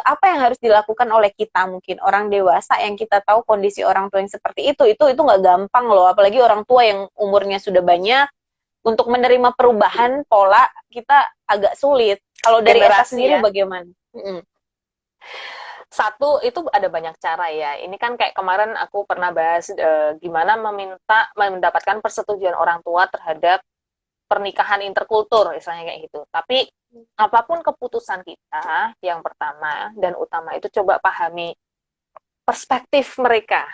apa yang harus dilakukan oleh kita, mungkin orang dewasa yang kita tahu kondisi orang tua yang seperti itu nggak gampang loh, apalagi orang tua yang umurnya sudah banyak, untuk menerima perubahan pola kita agak sulit. Kalau dari Esa Generasi sendiri ya. bagaimana? Satu, itu ada banyak cara ya. Ini kan kayak kemarin aku pernah bahas gimana mendapatkan persetujuan orang tua terhadap pernikahan interkultur, misalnya kayak gitu. Tapi apapun keputusan kita, yang pertama dan utama itu coba pahami perspektif mereka.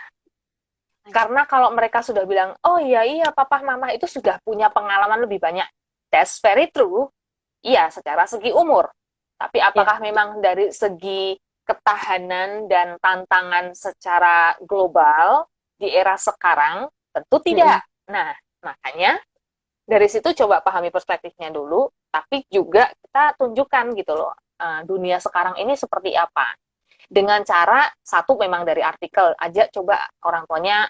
Karena kalau mereka sudah bilang, oh iya iya papa mama itu sudah punya pengalaman lebih banyak, that's very true. Iya, secara segi umur. Tapi Ya. apakah memang dari segi ketahanan dan tantangan secara global di era sekarang? Tentu Mm-mm. tidak. Nah, makanya dari situ coba pahami perspektifnya dulu, tapi juga kita tunjukkan gitu loh, dunia sekarang ini seperti apa. Dengan cara, satu memang dari artikel, aja coba orang tuanya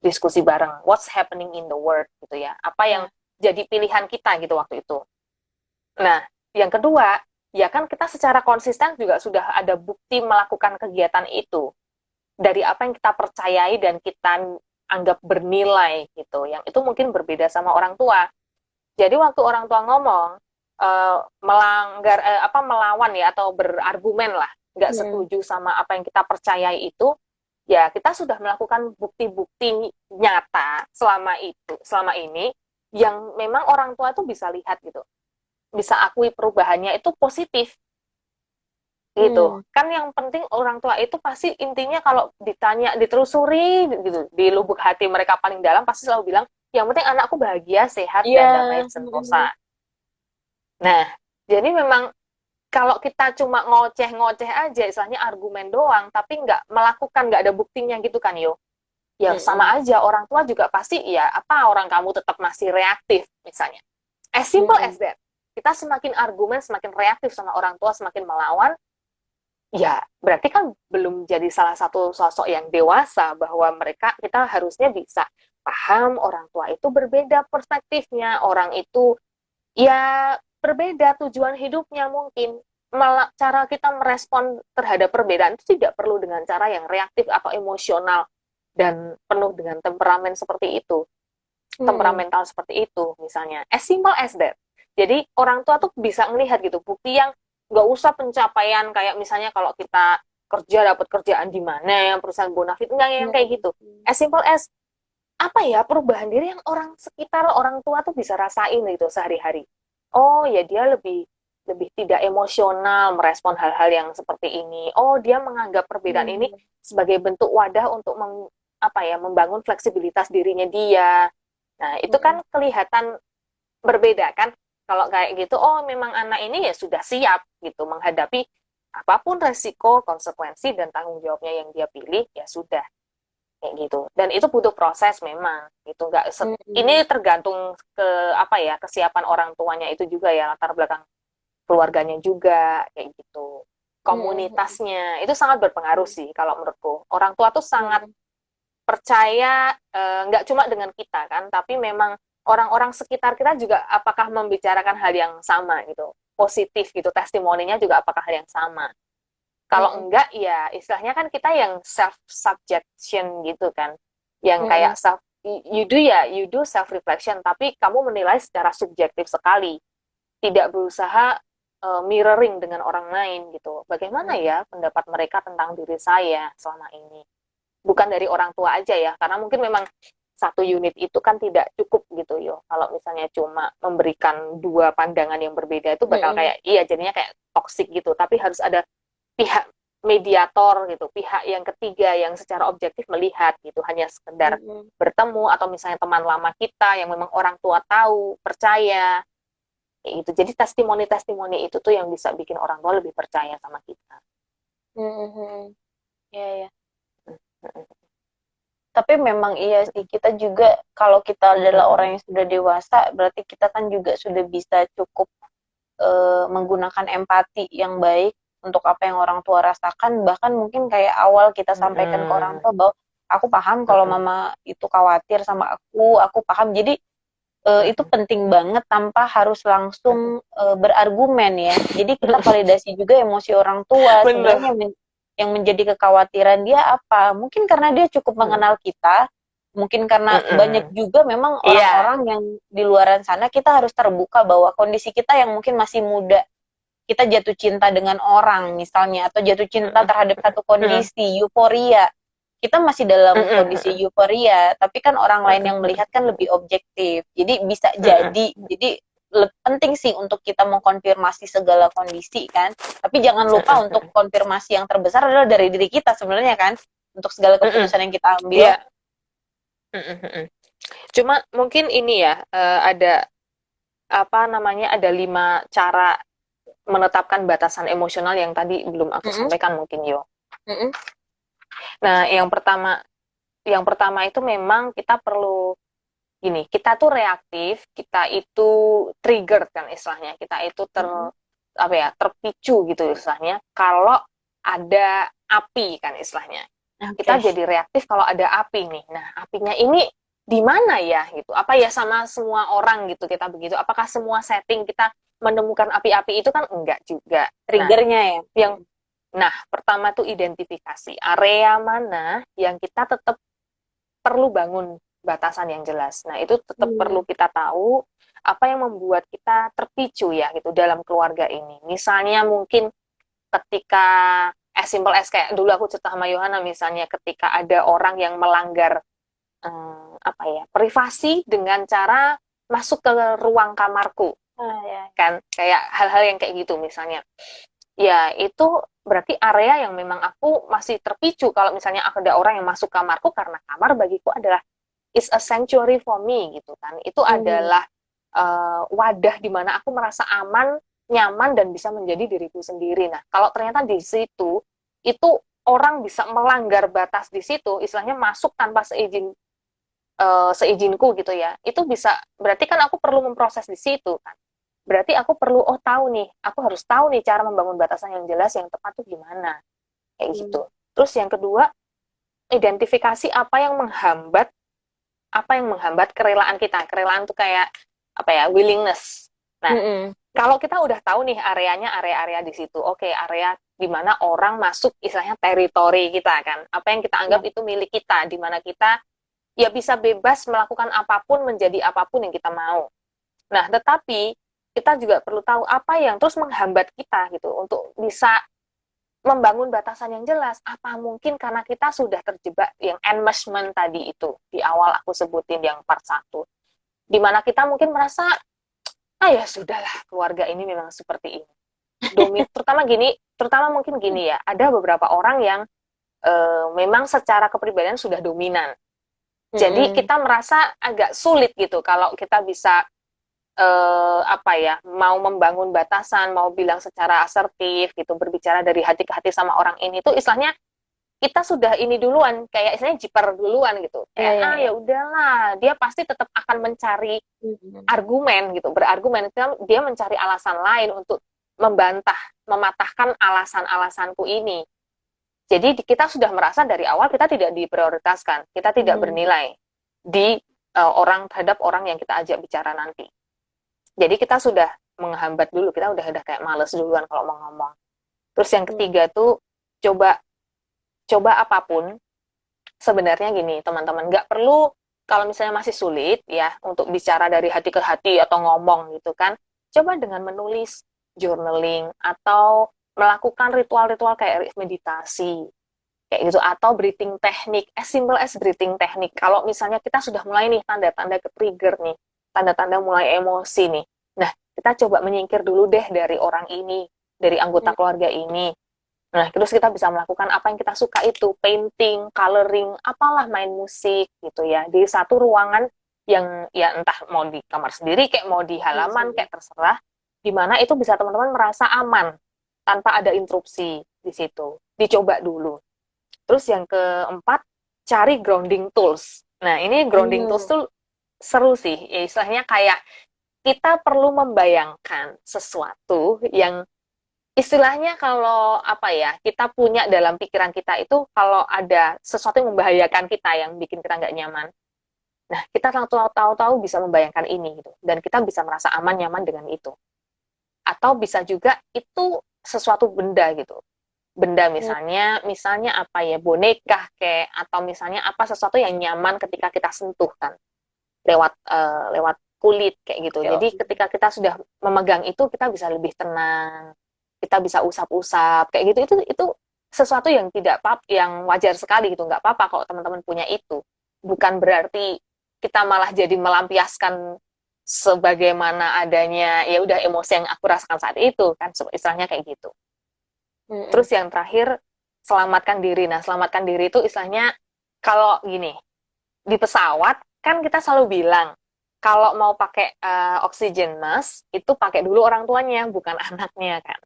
diskusi bareng, what's happening in the world gitu ya. Apa yang Ya. jadi pilihan kita gitu waktu itu. Nah, yang kedua, ya kan kita secara konsisten juga sudah ada bukti melakukan kegiatan itu dari apa yang kita percayai dan kita anggap bernilai gitu. Yang itu mungkin berbeda sama orang tua. Jadi waktu orang tua ngomong melanggar apa melawan ya atau berargumen lah, nggak Mm-mm. setuju sama apa yang kita percayai itu, ya kita sudah melakukan bukti-bukti nyata selama ini yang memang orang tua itu bisa lihat gitu, bisa akui perubahannya itu positif gitu. Mm. Kan yang penting orang tua itu pasti intinya kalau ditanya, ditelusuri gitu, di lubuk hati mereka paling dalam pasti selalu bilang, yang penting anakku bahagia, sehat, Iya. dan damai Mm-mm. sentosa. Nah, jadi memang kalau kita cuma ngoceh-ngoceh aja, istilahnya argumen doang, tapi nggak melakukan, nggak ada buktinya gitu kan, yo. Ya Mm-mm. sama aja, orang tua juga pasti, ya apa orang kamu tetap masih reaktif, misalnya. As simple as Mm-mm. that. Kita semakin argumen, semakin reaktif sama orang tua, semakin melawan, ya berarti kan belum jadi salah satu sosok yang dewasa, bahwa kita harusnya bisa paham orang tua itu berbeda perspektifnya, orang itu ya berbeda tujuan hidupnya mungkin. Cara kita merespon terhadap perbedaan itu tidak perlu dengan cara yang reaktif atau emosional dan penuh dengan Mm-mm. temperamental seperti itu misalnya. As simple as that. Jadi orang tua tuh bisa melihat gitu bukti yang nggak usah pencapaian kayak misalnya kalau kita kerja dapat kerjaan di mana yang perusahaan bonafit, enggak yang kayak gitu. As simple as apa ya perubahan diri yang orang sekitar orang tua tuh bisa rasain gitu sehari-hari. oh ya dia lebih lebih tidak emosional merespon hal-hal yang seperti ini. Oh, dia menganggap perbedaan ini Hmm. sebagai bentuk wadah untuk apa ya, membangun fleksibilitas dirinya dia. Nah, itu Mm-mm. kan kelihatan berbeda kan. Kalau kayak gitu, oh memang anak ini ya sudah siap gitu menghadapi apapun resiko, konsekuensi dan tanggung jawabnya yang dia pilih, ya sudah kayak gitu. Dan itu butuh proses memang gitu. Nggak Mm-mm. ini tergantung ke apa ya, kesiapan orang tuanya itu juga ya, latar belakang keluarganya juga kayak gitu. Mm-mm. Komunitasnya itu sangat berpengaruh Mm-mm. sih kalau menurutku. Orang tua tuh sangat Mm-mm. percaya, nggak cuma dengan kita kan, tapi memang orang-orang sekitar kita juga apakah membicarakan hal yang sama gitu, positif gitu, testimoninya juga apakah hal yang sama. Kalau Mm-mm. enggak ya istilahnya kan kita yang self subjection gitu kan, yang kayak Mm-mm. self you do self reflection, tapi kamu menilai secara subjektif sekali, tidak berusaha mirroring dengan orang lain gitu. Bagaimana Mm-mm. ya pendapat mereka tentang diri saya selama ini? Bukan dari orang tua aja ya, karena mungkin memang satu unit itu kan tidak cukup gitu yo. Kalau misalnya cuma memberikan dua pandangan yang berbeda itu bakal Mm-mm. kayak iya jadinya kayak toksik gitu. Tapi harus ada pihak mediator gitu, pihak yang ketiga yang secara objektif melihat gitu, hanya sekedar Mm-mm. bertemu atau misalnya teman lama kita yang memang orang tua tahu, percaya kayak gitu. Jadi testimoni-testimoni itu tuh yang bisa bikin orang tua lebih percaya sama kita. Mm-mm. Ya, ya. Tapi memang iya sih, kita juga kalau kita adalah orang yang sudah dewasa, berarti kita kan juga sudah bisa cukup menggunakan empati yang baik untuk apa yang orang tua rasakan. Bahkan mungkin kayak awal kita sampaikan ke orang tua bahwa aku paham kalau mama itu khawatir sama aku paham. Jadi itu penting banget tanpa harus langsung berargumen ya. Jadi kita validasi juga emosi orang tua. Sebenarnya Bener. yang menjadi kekhawatiran dia apa? Mungkin karena dia cukup mengenal kita, mungkin karena banyak juga memang Iya. orang-orang yang di luaran sana kita harus terbuka bahwa kondisi kita yang mungkin masih muda, kita jatuh cinta dengan orang misalnya atau jatuh cinta terhadap satu kondisi, euforia. Kita masih dalam kondisi euforia, tapi kan orang lain yang melihat kan lebih objektif. Jadi bisa jadi penting sih untuk kita mengkonfirmasi segala kondisi kan. Tapi jangan lupa untuk konfirmasi yang terbesar adalah dari diri kita sebenarnya kan. Untuk segala keputusan yang kita ambil. Iya. Cuma mungkin ini ya, ada apa namanya, ada 5 cara menetapkan batasan emosional yang tadi belum aku Mm -mm, sampaikan mungkin yo. mm -mm, Nah, yang pertama itu memang kita perlu gini, kita tuh reaktif, kita itu trigger kan istilahnya, kita itu mm -mm. apa ya, terpicu gitu istilahnya kalau ada api kan istilahnya. Oke. Kita jadi reaktif kalau ada api nih. Nah, apinya ini di mana ya gitu? Apa ya sama semua orang gitu kita begitu? Apakah semua setting kita menemukan api-api itu kan enggak juga. Nah, Triggernya ya. yang pertama tuh identifikasi area mana yang kita tetap perlu bangun batasan yang jelas. Nah, itu tetap perlu Hmm. kita tahu apa yang membuat kita terpicu ya gitu dalam keluarga ini. Misalnya mungkin ketika as simple as kayak dulu aku cerita sama Yohana misalnya ketika ada orang yang melanggar apa ya, privasi dengan cara masuk ke ruang kamarku Ah, ya. kan, kayak hal-hal yang kayak gitu misalnya. Ya, itu berarti area yang memang aku masih terpicu kalau misalnya ada orang yang masuk kamarku, karena kamar bagiku adalah is a sanctuary for me gitu kan. Itu Hmm. adalah wadah di mana aku merasa aman, nyaman dan bisa menjadi diriku sendiri. Nah, kalau ternyata di situ itu orang bisa melanggar batas di situ, istilahnya masuk tanpa seizinku gitu ya. Itu bisa berarti kan aku perlu memproses di situ kan. Berarti aku perlu tahu nih, aku harus tahu nih cara membangun batasan yang jelas yang tepat tuh gimana kayak Hmm. gitu. Terus yang kedua, identifikasi apa yang menghambat kerelaan kita. Kerelaan tuh kayak apa ya, willingness. Nah, Mm-mm. kalau kita udah tahu nih areanya, area-area di situ, oke, area di mana orang masuk istilahnya teritori kita kan, apa yang kita anggap Ya. itu milik kita, di mana kita ya bisa bebas melakukan apapun, menjadi apapun yang kita mau. Nah, tetapi kita juga perlu tahu apa yang terus menghambat kita gitu untuk bisa membangun batasan yang jelas. Apa mungkin karena kita sudah terjebak yang enmeshment tadi itu di awal aku sebutin yang part 1, di mana kita mungkin merasa ya sudahlah, keluarga ini memang seperti ini. Terutama mungkin gini ya, ada beberapa orang yang memang secara kepribadian sudah dominan. Jadi kita merasa agak sulit gitu kalau kita bisa mau membangun batasan, mau bilang secara asertif gitu, berbicara dari hati ke hati sama orang ini tuh istilahnya kita sudah ini duluan, kayak istilahnya jiper duluan gitu. Kayak ya udahlah, dia pasti tetap akan mencari argumen gitu, berargumen, dia mencari alasan lain untuk membantah, mematahkan alasan-alasanku ini. Jadi kita sudah merasa dari awal kita tidak diprioritaskan, kita tidak bernilai di terhadap orang yang kita ajak bicara nanti. Jadi kita sudah menghambat dulu, kita udah kayak males duluan kalau mau ngomong. Terus yang ketiga tuh coba apapun, sebenarnya gini teman-teman, nggak perlu kalau misalnya masih sulit ya untuk bicara dari hati ke hati atau ngomong gitu kan, coba dengan menulis, journaling, atau melakukan ritual-ritual kayak meditasi kayak gitu, atau breathing technique, as simple as breathing technique. Kalau misalnya kita sudah mulai nih tanda-tanda ke trigger nih, tanda-tanda mulai emosi nih, nah kita coba menyingkir dulu deh dari orang ini, dari anggota keluarga ini. Nah, terus kita bisa melakukan apa yang kita suka itu, painting, coloring, apalah, main musik gitu ya, di satu ruangan yang ya entah mau di kamar sendiri, kayak mau di halaman, kayak terserah, di mana itu bisa teman-teman merasa aman, tanpa ada interupsi di situ. Dicoba dulu. Terus yang keempat, cari grounding tools. Nah, ini grounding tools tuh seru sih, ya, istilahnya kayak kita perlu membayangkan sesuatu yang istilahnya kalau kita punya dalam pikiran kita itu kalau ada sesuatu yang membahayakan kita, yang bikin kita nggak nyaman, nah kita tahu-tahu bisa membayangkan ini gitu, dan kita bisa merasa aman nyaman dengan itu. Atau bisa juga itu sesuatu benda gitu, benda misalnya boneka kayak, atau misalnya sesuatu yang nyaman ketika kita sentuh kan, lewat kulit kayak gitu. Jadi ketika kita sudah memegang itu, kita bisa lebih tenang, kita bisa usap-usap kayak gitu. Itu sesuatu yang yang wajar sekali gitu, nggak apa-apa kalau teman-teman punya itu. Bukan berarti kita malah jadi melampiaskan sebagaimana adanya ya udah emosi yang aku rasakan saat itu kan, istilahnya kayak gitu. Terus yang terakhir, selamatkan diri. Nah, selamatkan diri itu istilahnya kalau gini, di pesawat kan kita selalu bilang kalau mau pakai oxygen mask itu pakai dulu orang tuanya, bukan anaknya kan.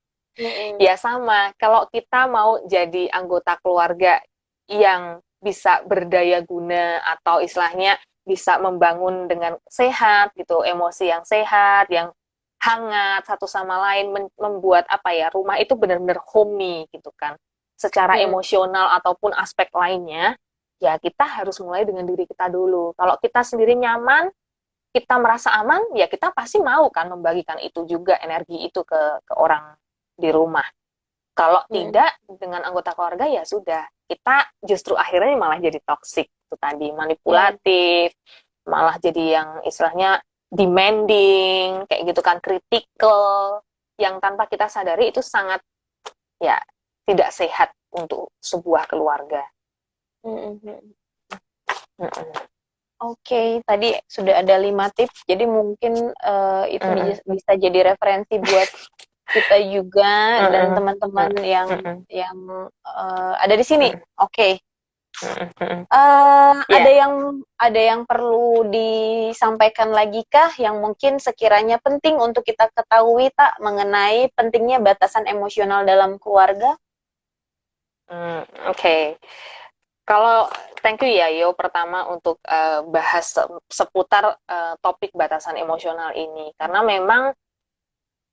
Ya sama, kalau kita mau jadi anggota keluarga yang bisa berdaya guna atau istilahnya bisa membangun dengan sehat gitu, emosi yang sehat, yang hangat satu sama lain, membuat rumah itu benar-benar homey gitu kan. Secara emosional ataupun aspek lainnya, ya kita harus mulai dengan diri kita dulu. Kalau kita sendiri nyaman, kita merasa aman, ya kita pasti mau kan membagikan itu juga, energi itu ke orang di rumah. Kalau tidak dengan anggota keluarga, ya sudah, kita justru akhirnya malah jadi toksik itu tadi, manipulatif, malah jadi yang istilahnya demanding kayak gitu kan, critical, yang tanpa kita sadari itu sangat ya tidak sehat untuk sebuah keluarga. Oke, tadi sudah ada 5 tips, jadi mungkin itu bisa jadi referensi buat kita juga dan teman-teman yang ada di sini. Oke. Ada yang perlu disampaikan lagi kah yang mungkin sekiranya penting untuk kita ketahui tak mengenai pentingnya batasan emosional dalam keluarga? Oke. Kalau thank you ya Yo pertama untuk bahas seputar topik batasan emosional ini, karena memang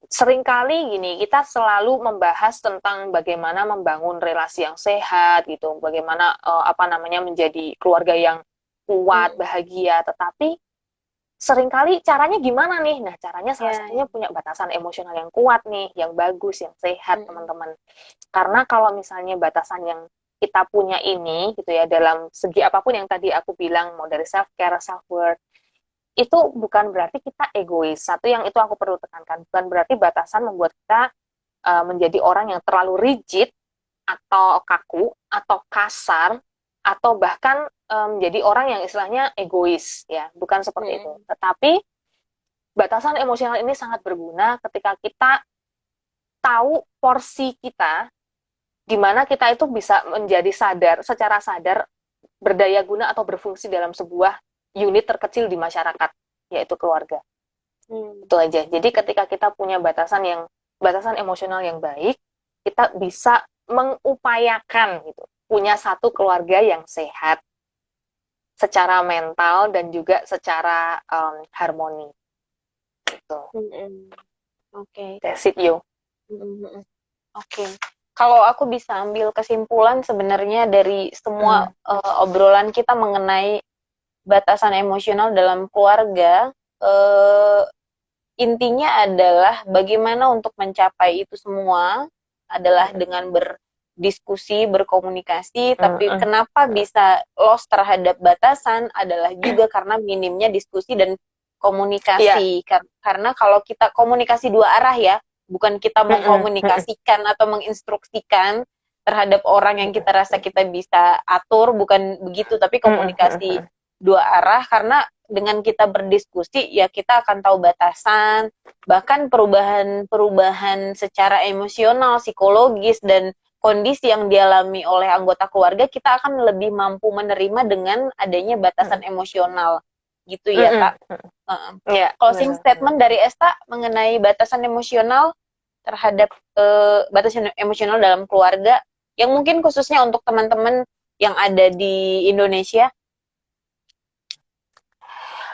seringkali gini, kita selalu membahas tentang bagaimana membangun relasi yang sehat gitu, bagaimana menjadi keluarga yang kuat, bahagia, tetapi seringkali caranya gimana nih? Nah, caranya salah satunya punya batasan emosional yang kuat nih, yang bagus, yang sehat, teman-teman. Karena kalau misalnya batasan yang kita punya ini gitu ya, dalam segi apapun yang tadi aku bilang, mau dari self-care, self-worth, itu bukan berarti kita egois. Satu yang itu aku perlu tekankan, bukan berarti batasan membuat kita menjadi orang yang terlalu rigid atau kaku atau kasar atau bahkan menjadi orang yang istilahnya egois ya, bukan seperti itu. Tetapi batasan emosional ini sangat berguna ketika kita tahu porsi kita, di mana kita itu bisa menjadi sadar, secara sadar, berdaya guna atau berfungsi dalam sebuah unit terkecil di masyarakat, yaitu keluarga. Itu aja. Jadi ketika kita punya batasan emosional yang baik, kita bisa mengupayakan gitu, punya satu keluarga yang sehat secara mental dan juga secara harmoni. Gitu. Oke. That's it, yo. Oke. Kalau aku bisa ambil kesimpulan sebenarnya dari semua obrolan kita mengenai batasan emosional dalam keluarga, intinya adalah bagaimana untuk mencapai itu semua adalah dengan berdiskusi, berkomunikasi, tapi kenapa bisa loss terhadap batasan adalah juga karena minimnya diskusi dan komunikasi. Karena kalau kita komunikasi dua arah ya, bukan kita mengkomunikasikan atau menginstruksikan terhadap orang yang kita rasa kita bisa atur, bukan begitu, tapi komunikasi dua arah. Karena dengan kita berdiskusi ya kita akan tahu batasan, bahkan perubahan secara emosional, psikologis, dan kondisi yang dialami oleh anggota keluarga, kita akan lebih mampu menerima dengan adanya batasan emosional gitu ya Kak. Closing statement dari Esta mengenai batasan emosional terhadap batasan emosional dalam keluarga yang mungkin khususnya untuk teman-teman yang ada di Indonesia.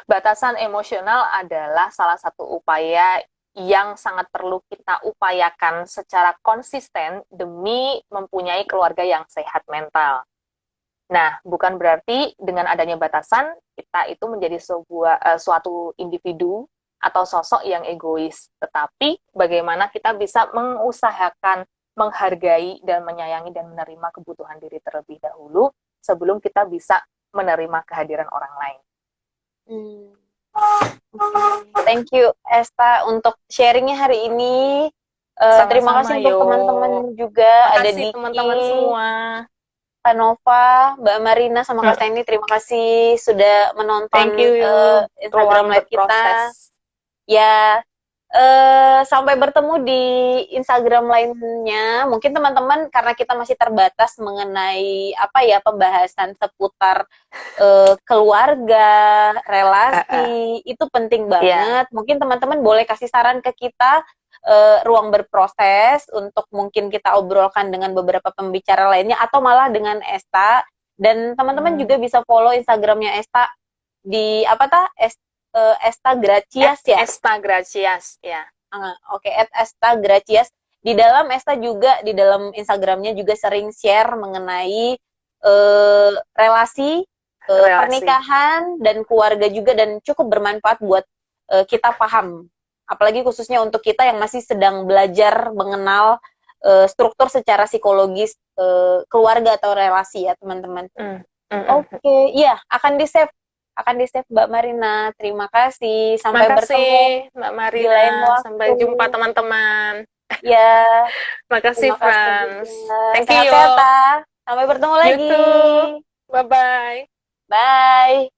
Batasan emosional adalah salah satu upaya yang sangat perlu kita upayakan secara konsisten demi mempunyai keluarga yang sehat mental. Nah, bukan berarti dengan adanya batasan kita itu menjadi suatu individu atau sosok yang egois, tetapi bagaimana kita bisa mengusahakan menghargai dan menyayangi dan menerima kebutuhan diri terlebih dahulu sebelum kita bisa menerima kehadiran orang lain. Thank you Esta untuk sharingnya hari ini. Terima kasih untuk teman-teman juga. Ada Diki, teman-teman semua, Kak Nova, Mbak Marina, sama Kak Teni. Terima kasih sudah menonton Instagram Live kita. Ya, sampai bertemu di Instagram lainnya. Mungkin teman-teman karena kita masih terbatas mengenai pembahasan seputar keluarga, relasi, itu penting banget. Mungkin teman-teman boleh kasih saran ke kita, ruang berproses untuk mungkin kita obrolkan dengan beberapa pembicara lainnya atau malah dengan Esta. Dan teman-teman juga bisa follow Instagramnya Esta di Esta Gracias ya. Esta Gracias ya. Oke, Esta Gracias. Di dalam Esta juga di dalam Instagramnya juga sering share mengenai relasi, pernikahan dan keluarga juga, dan cukup bermanfaat buat kita paham. Apalagi khususnya untuk kita yang masih sedang belajar mengenal struktur secara psikologis keluarga atau relasi ya teman-teman. Oke, iya akan di-save Mbak Marina. Terima kasih. Sampai bertemu Mbak Marina. Di lain waktu. Sampai jumpa teman-teman. Ya. Makasih Frans. Thank you. Sampai bertemu lagi. Bye-bye. Bye.